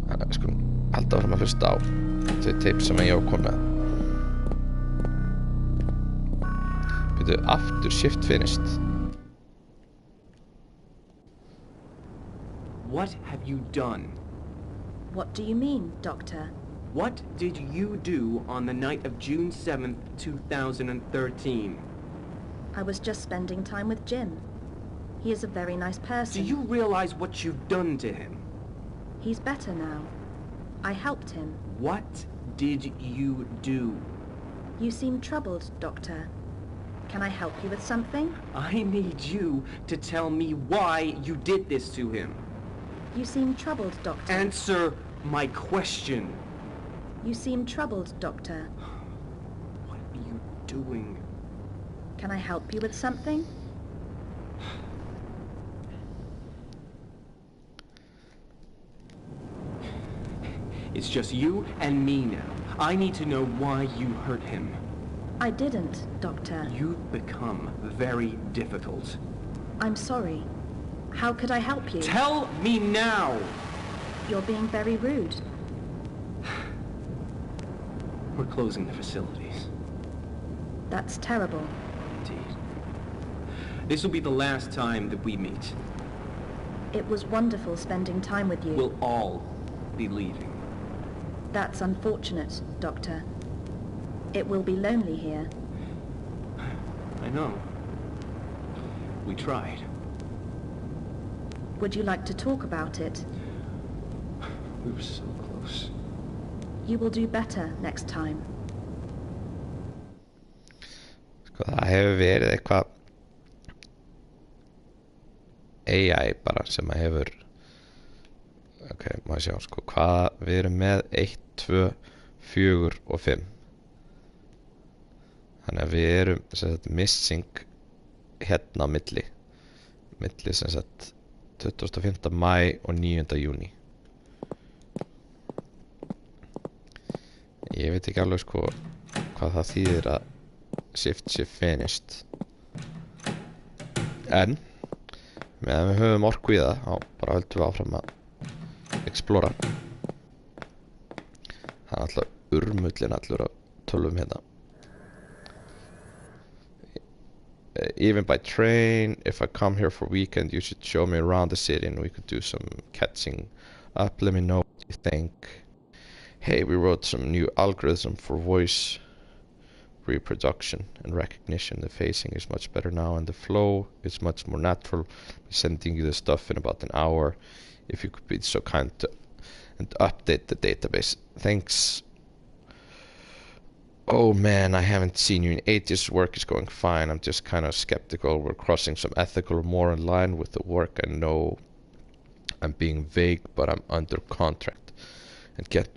A: Þannig að við skulum halda áfram að hlusta á þau teip sem ég á kom með. After shift finished.
C: What have you done?
B: What do you mean, Doctor?
C: What did you do on the night of June 7th, 2013?
B: I was just spending time with Jim. He is a very nice person.
C: Do you realize what you've done to him?
B: He's better now. I helped him.
C: What did you do?
B: You seem troubled, Doctor. Can I help you with something?
C: I need you to tell me why you did this to him.
B: You seem troubled, Doctor.
C: Answer my question.
B: You seem troubled, Doctor.
C: What are you doing?
B: Can I help you with something?
C: It's just you and me now. I need to know why you hurt him.
B: I didn't, Doctor.
C: You've become very difficult.
B: I'm sorry. How could I help you?
C: Tell me now!
B: You're being very rude.
C: We're closing the facilities.
B: That's terrible.
C: Indeed. This will be the last time that we meet.
B: It was wonderful spending time with you.
C: We'll all be leaving.
B: That's unfortunate, Doctor. It will be lonely here.
C: I know. We tried.
B: Would you like to talk about it?
C: We were so close.
B: You will do better next time.
A: Sko, það hefur verið eitthvað AI bara sem að hefur ok, maður sjá sko hvað við erum með 1, 2, 4 og 5 þannig að við erum sem sagt missing hérna á milli sem sagt 25. maí og 9. júní ég veit ekki alveg sko hvað það þýðir að shift sé finished en meðan við höfum orku í það þá bara höldum við áfram að explora það er alltaf urmullin allur að tölum hérna even by train if I come here for a weekend you should show me around the city and we could do some catching up let me know what you think hey we wrote some new algorithm for voice reproduction and recognition the phasing is much better now and the flow is much more natural we're sending you the stuff in about an hour if you could be so kind to and update the database thanks oh man I haven't seen you in ages work is going fine I'm just kind of skeptical we're crossing some ethical more in line with the work I know I'm being vague but I'm under contract and can't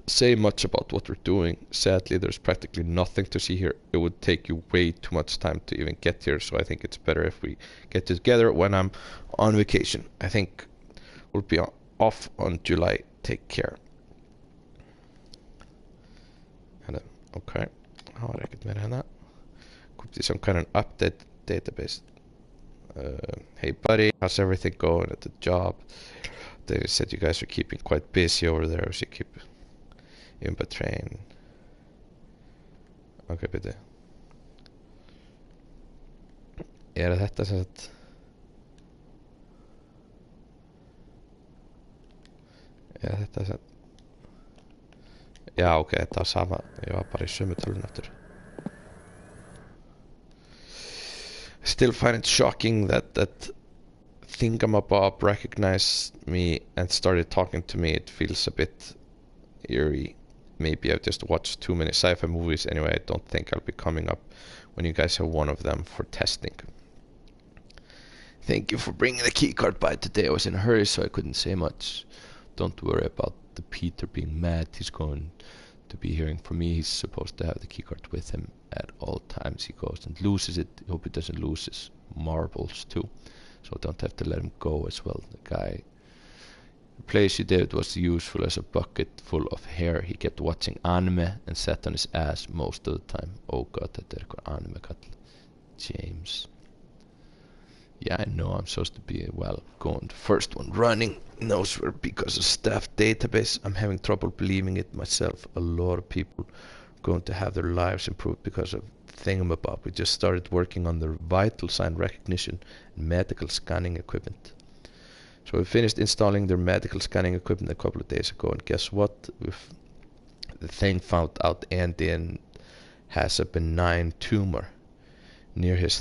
A: say much about what we're doing sadly there's practically nothing to see here it would take you way too much time to even get here so I think it's better if we get together when I'm on vacation I think we'll be off on July take care okay how er ekkert meira hérna could be some kind of update database hey buddy how's everything going at the job they said you guys are keeping quite busy over there we should keep even by train ok byrju þetta sem sagt þetta sem já ok þetta var sama ég var bara í sömu tölun eftir I still find it shocking that Thingamabob recognized me and started talking to me it feels a bit eerie maybe I've just watched too many sci-fi movies anyway I don't think I'll be coming up when you guys have one of them for testing thank you for bringing the keycard by today I was in a hurry so I couldn't say much don't worry about the Peter being mad he's going to be hearing from me he's supposed to have the keycard with him at all times he goes and loses it hope he doesn't lose his marbles too so don't have to let him go as well the guy the place he did was useful as a bucket full of hair he kept watching anime and sat on his ass most of the time oh god þetta eitthvað anime kall James yeah I know I'm supposed to be well going the first one running knows where because of staff database I'm having trouble believing it myself a lot of people going to have their lives improved because of thingamabob. We just started working on their vital sign recognition and medical scanning equipment. So we finished installing their medical scanning equipment a couple of days ago, and guess what? The thing found out Andy has a benign tumor near his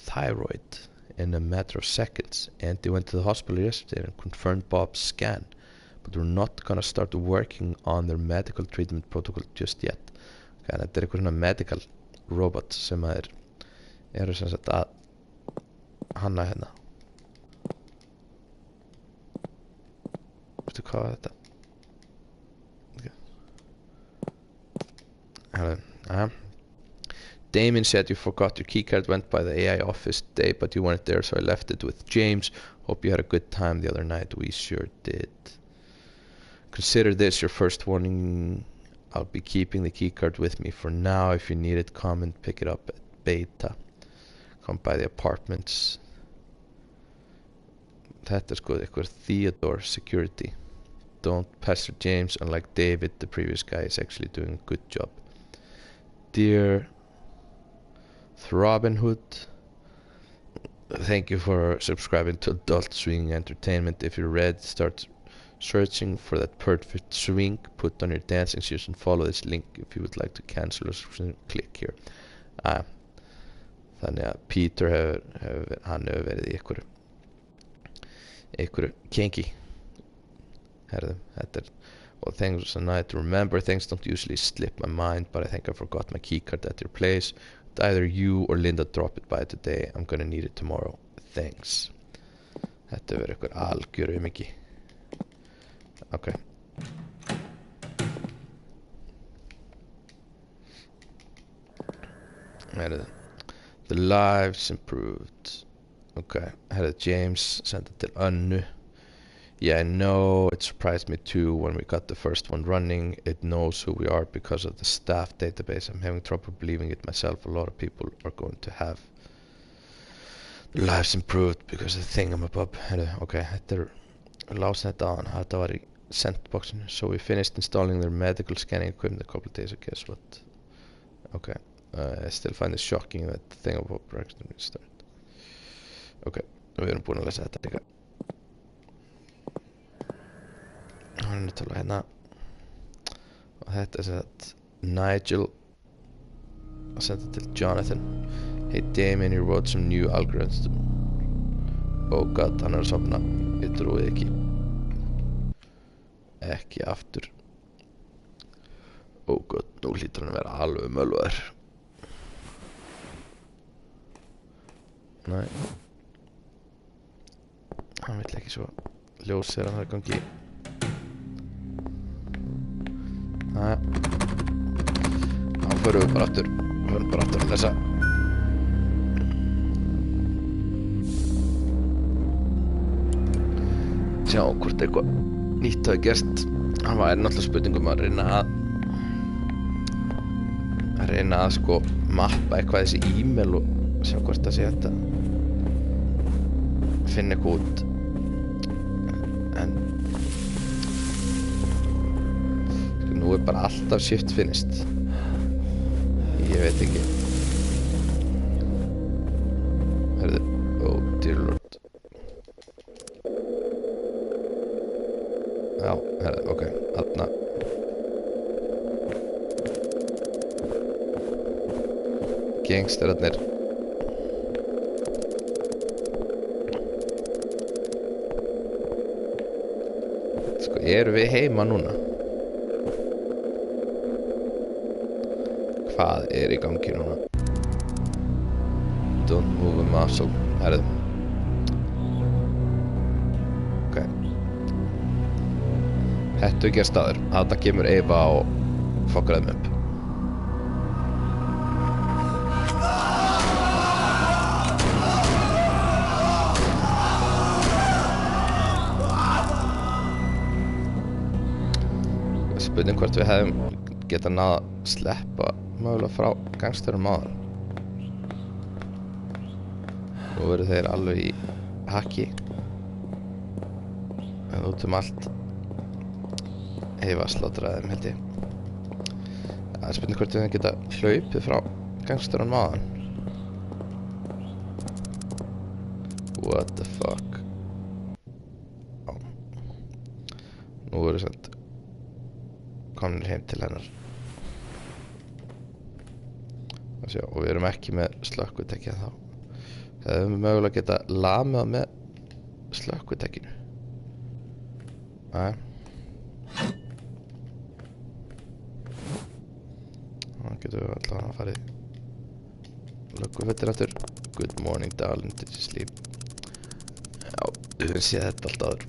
A: thyroid in a matter of seconds. Andy went to the hospital yesterday and confirmed Bob's scan, but we're not gonna start working on their medical treatment protocol just yet. Okay, þetta eitthvað svona medical robot sem að eru sem sagt að hanna hérna. Veistu hvað var þetta? Okay. Damien said you forgot your keycard, went by the AI office today, but you weren't there, so I left it with James. Hope you had a good time the other night. We sure did. Consider this your first warning. I'll be keeping the keycard with me for now. If you need it, come and pick it up at Beta. Come by the apartments. Þetta sko eitthvað Theodore Security. Don't pester James. Unlike David, the previous guy is actually doing a good job. Dear Robin Hood, thank you for subscribing to Adult Swing Entertainment. If you're ready to start searching for that perfect swing, put on your dancing shoes and follow this link. If you would like to cancel a subscription, click here. Þannig að Peter hann hefur verið í einhverju kinky. Herðu, þetta well, things are nice to remember. Things don't usually slip my mind, but I think I forgot my keycard at your place. Either you or Linda drop it by today. I'm gonna need it tomorrow. Thanks. Þetta verður eitthvað algjör mikið. Okay. The lives improved. Okay. James sent it to Annu. Yeah, I know, it surprised me too when we got the first one running. It knows who we are because of the staff database. I'm having trouble believing it myself. A lot of people are going to have their lives improved because of the thingamabob. Okay, þetta lása þetta á hann. Þetta var í sendboxinu. So we finished installing their medical scanning equipment a couple of days ago. Guess what? Okay, I still find it shocking that the thingamabob actually started. Okay, við erum búin að lesa þetta líka. Hann tala hérna og þetta að Nigel sent it to Jonathan. Hey Damien, you wrote some new algorithms. Oh god, hann að sofna. Ég trúi ekki aftur. Oh god, nú hlýtur hann að vera alveg mölvaður. Nei, hann vill ekki svo ljós þegar hann gangi. Næja, þá förum við bara aftur að lesa. Sjá hvort eitthvað nýtt hafi gerst. Það var náttúrulega spurningum að reyna að sko mappa eitthvað þessi e-mail og sjá hvort það sé þetta finna eitthvað út. En nú bara alltaf shift finnist. Ég veit ekki. Herðu, oh dear lord. Já, herðu, ok, þarna. Gangsterarnir. Sko, erum við heima núna? Hvað í gangi núna? Don't move a muscle. Herðu. Ok. Þetta ekki staður. Þarna kemur Eva og fokkar þeim upp. Spurning hvort við hefum getað náð að sleppa mögulega frá gangsterum áður. Nú verður þeir alveg í haki. En út allt. Heifa slátraði þeim held ég. Það er spurning hvort við geta hlaupið frá gangstörunum aðan. What the fuck. Já. Nú erum við komnir heim til hennar. Og við erum ekki með slökkvitæki þá. Það hefum við mögulega geta lamið með slökkvitækinu. Nei. Þá getum við alltaf að fara í löggufettir aftur. Good morning darling, did you sleep? Já, við höfum séð þetta allt áður.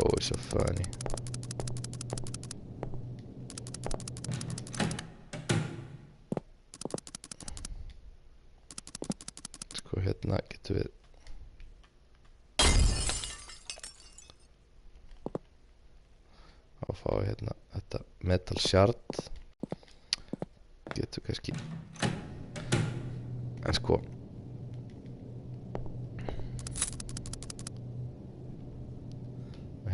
A: Oh, it's so funny. Sko hérna getum við að fá hérna þetta metal shard. Getum kannski en sko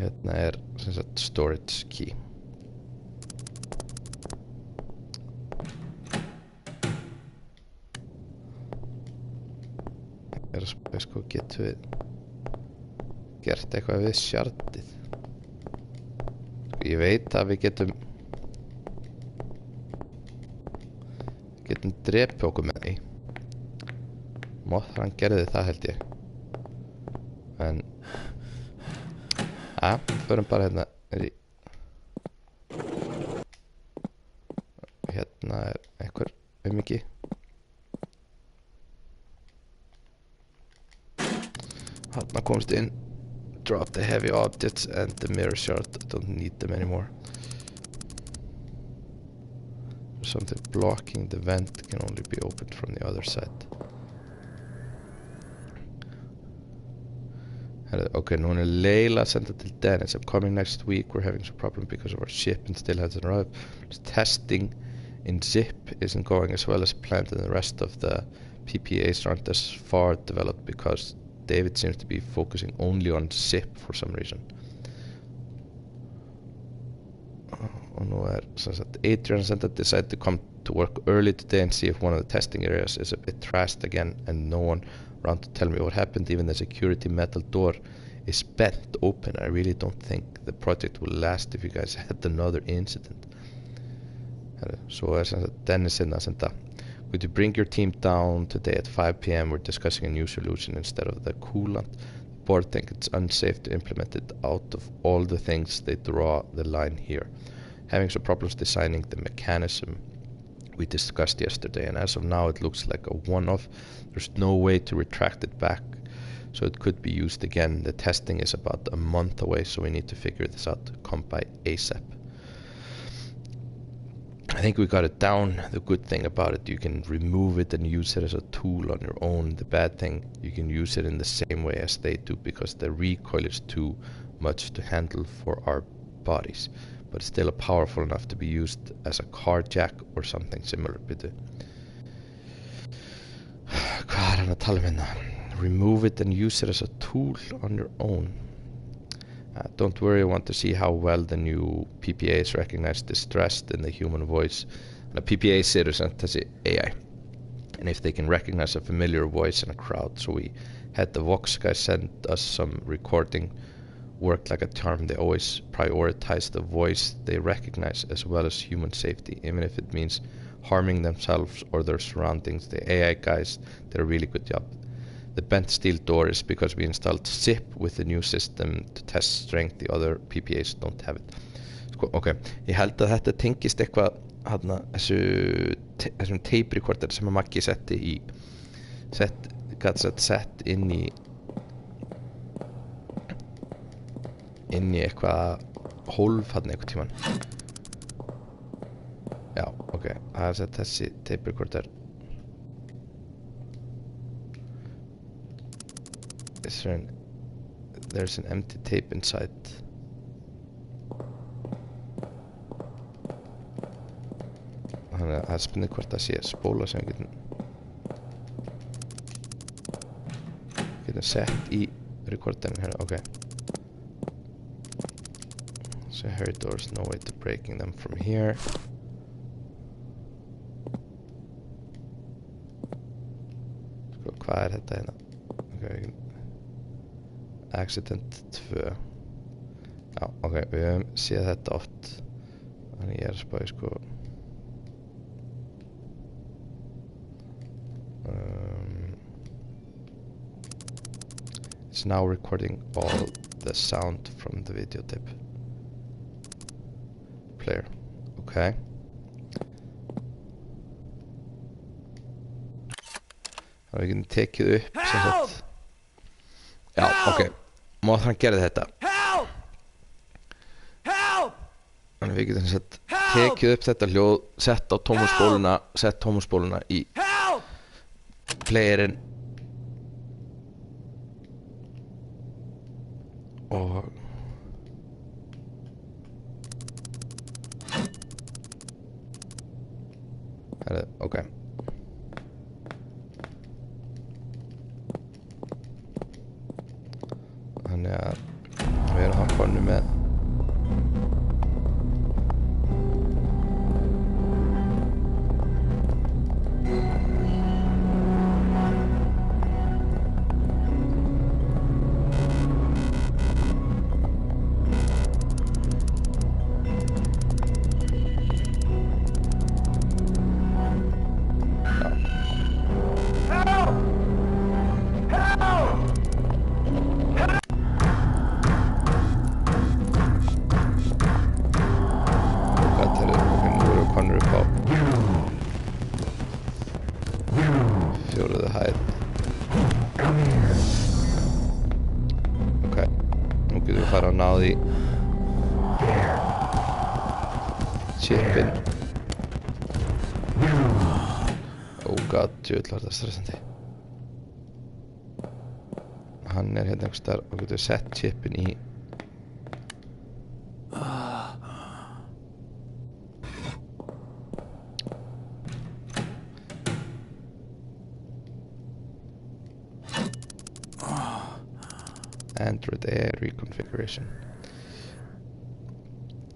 A: hérna sem sagt storage key. Sko getum við gert eitthvað við shardið. Sko ég veit að við getum drepið okkur með því. Mothran gerði það held ég. En förum bara hérna hérna einhver umiki. Hérna komst inn. Drop the heavy objects and the mirror shard. I don't need them anymore. Something blocking the vent can only be opened from the other side. Okay, núna Layla sent it to Dennis. I'm coming next week. We're having some problem because of our ship and still hasn't arrived. Testing in Zip isn't going as well as planned, and the rest of the PPAs aren't as far developed because David seems to be focusing only on Zip for some reason. Og nú sem sagt Adrian sent it decided to come to work early today and see if one of the testing areas is a bit trashed again, and no one around to tell me what happened. Even the security metal door is bent open. I really don't think the project will last if you guys had another incident. Svo sem sagt Dennis að senda, would you bring your team down today at 5 p.m. We're discussing a new solution instead of the coolant. The board think it's unsafe to implement it. Out of all the things, they draw the line here. Having some problems designing the mechanism we discussed yesterday, and as of now it looks like a one-off. There's no way to retract it back, so it could be used again. The testing is about a month away, so we need to figure this out. Come by ASAP. I think we got it down. The good thing about it, you can remove it and use it as a tool on your own. The bad thing, you can use it in the same way as they do, because the recoil is too much to handle for our bodies, but still powerful enough to be used as a car jack or something similar. Hvað hann að tala hérna? Remove it and use it as a tool on your own. Don't worry, I want to see how well the new PPAs recognize distress in the human voice. The PPAs eru sem þessi AI, and if they can recognize a familiar voice in a crowd. So we had the Vox guy send us some recording. Worked like a charm. They always prioritize the voice they recognize as well as human safety, even if it means harming themselves or their surroundings. The AI guys did a really good job. The bent steel door is because we installed Zip with the new system to test strength. The other PPAs don't have it. Sko, ok, ég held að þetta tengist eitthvað hérna þessum tape recorder sem að Maggi setti inn í eitthvað hólf hérna eitthvað tíman. Já, ok, það sett þessi tape recorder. There's an empty tape inside. Þannig að það spennir hvort það sé spóla sem við getum sett í recorderinn hérna, ok. So here doors, no way to breaking them from here. Sko, hvað þetta hérna? Okay. Accident 2. Já, ok, við höfum séð þetta oft. Þannig ég að spá í sko It's now recording all the sound from the videotape player. Okay. Þannig að við getum tekið upp sem sagt. Já, ok. Má þannig gera þetta. Þannig við getum sem sagt tekið upp þetta hljóð, sett á tómuspóluna í playerinn og ok. Þannig að við erum hann konum með chipin. Oh god, djúvill var þetta stressandi. Hann hérna einhvers staðar og getur sett chipin í Android AI reconfiguration.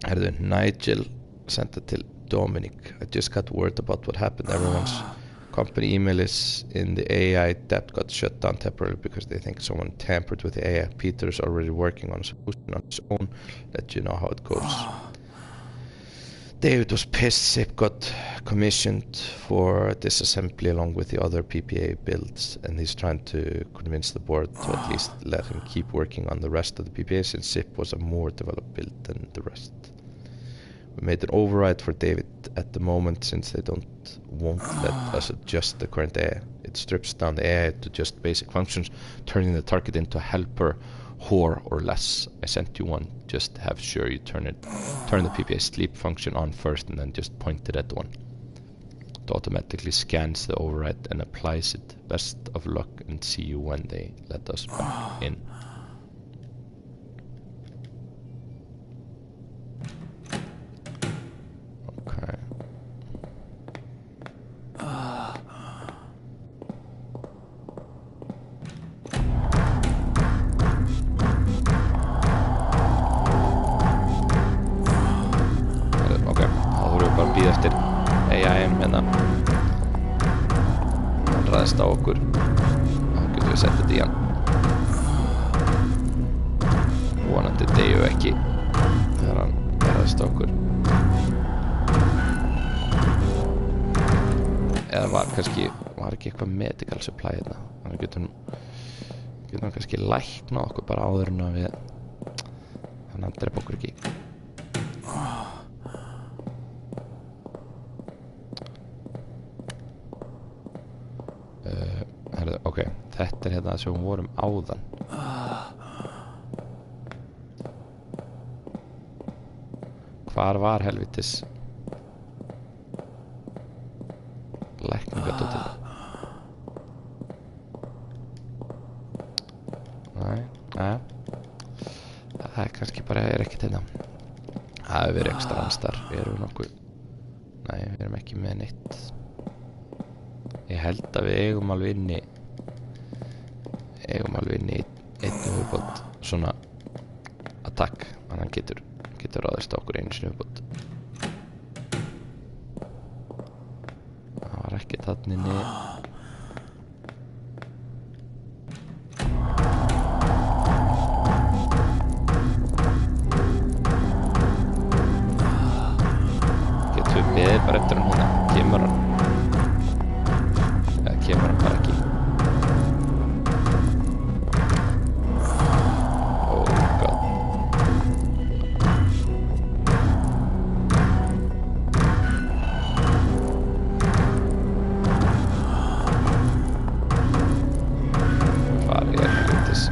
A: Herðu, Nigel sent it to Dominic. I just got word about what happened. Everyone's company email is in the AI debt got shut down temporarily because they think someone tampered with the AI. Peter is already working on a solution on his own. Let you know how it goes. David was pissed. SIP got commissioned for disassembly along with the other PPA builds, and he's trying to convince the board to at least let him keep working on the rest of the PPA since SIP was a more developed build than the rest. We made an override for David at the moment since they won't let us adjust the current AI. It strips down the AI to just basic functions, turning the target into a helper, whore or less. I sent you one. Just have sure you turn the PPA sleep function on first and then just point it at one. It automatically scans the override and applies it. Best of luck and see you when they let us back in. Okay. Eftir AI-in hérna hann ræðist á okkur þá getum við sett þetta í hann vonandi deyju ekki þegar hann ræðist á okkur eða var ekki eitthvað medical supply hérna þannig getum kannski lækna okkur bara áður en að við þannig að hann drepa okkur ekki ok, þetta hérna sem við vorum áðan hvar var helvitis lækningadótið nei það kannski bara ekkert hérna það hefur verið ekstra anstar við erum ekki með neitt ég held að við eigum alveg inni einn viðbót svona attack þannig að hann getur getur ráðist á okkur einu sinni uppbútt. Það var ekki þarna inni. Getur við beðið bara eftir hann hérna? Kemur hann? Eða kemur hann bara ekki? Oh god. Hvað hlutis?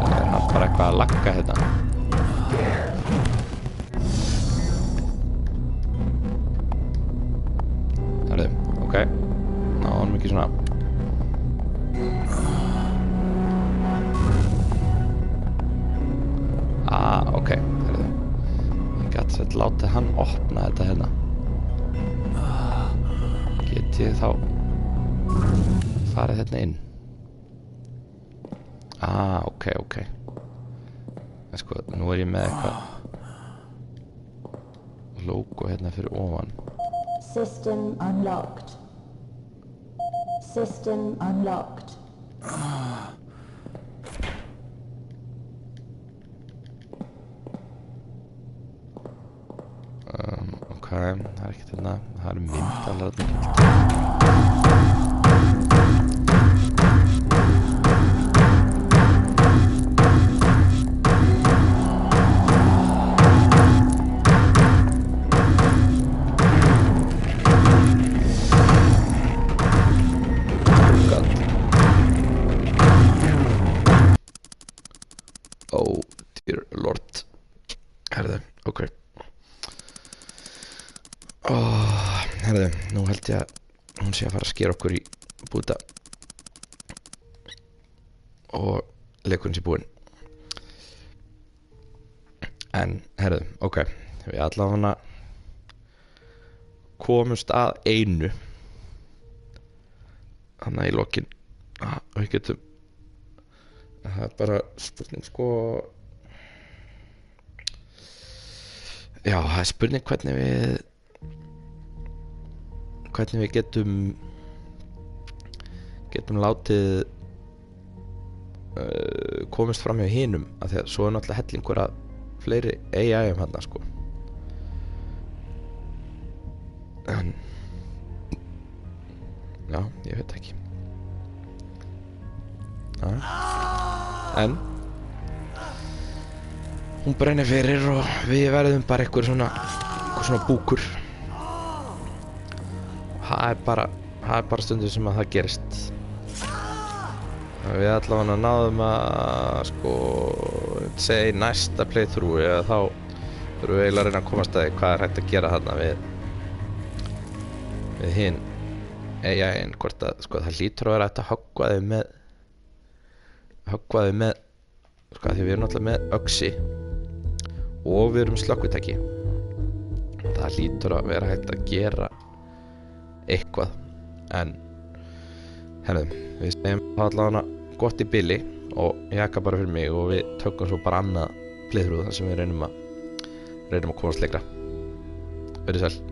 A: Hann bara eitthvað að lagga hérna? Ok, ná hann ekki svona. Ok, herðu. Ég gæti sett látið hann opna þetta hérna. Get ég þá farið hérna inn? Ok. En sko, nú ég með eitthvað logo hérna fyrir ofan.
D: System unlocked. System unlocked.
A: Ok, það ekkert hérna. Það myndalar þarna. Oh dear lord. Herðu, ok. Herðu, nú held ég að hún sé að fara að skera okkur í búta. Og leikurinn sé búinn. En, herðu, ok. Við allavega komumst að einu. Þannig í lokin. Og við getum. Það er bara spurning sko. Já, það er spurning hvernig við getum látið komist fram hjá hinum, af því að svo er náttúrulega hellingur að fleiri AI-um hérna sko. En já, ég veit ekki. En hún brennir fyrir og við verðum bara einhver svona búkur. Það er bara stundum sem að það gerist. Við allavega náðum að sko segja í næsta playthrough, eða þá þurfum við eiginlega að reyna að komast að hvað er hægt að gera þarna við hinn AI-in, hvort að sko það hlýtur að vera hægt að höggva þau með sko, því við erum náttúrulega með öxi og við erum slökkvitæki. Það hlýtur að vera hægt að gera eitthvað, en herðu, við segjum það allavega gott í bili og ég ekka bara fyrir mig og við tökum svo bara annað playthrough þar sem við reynum að komast lengra. Verið sæl.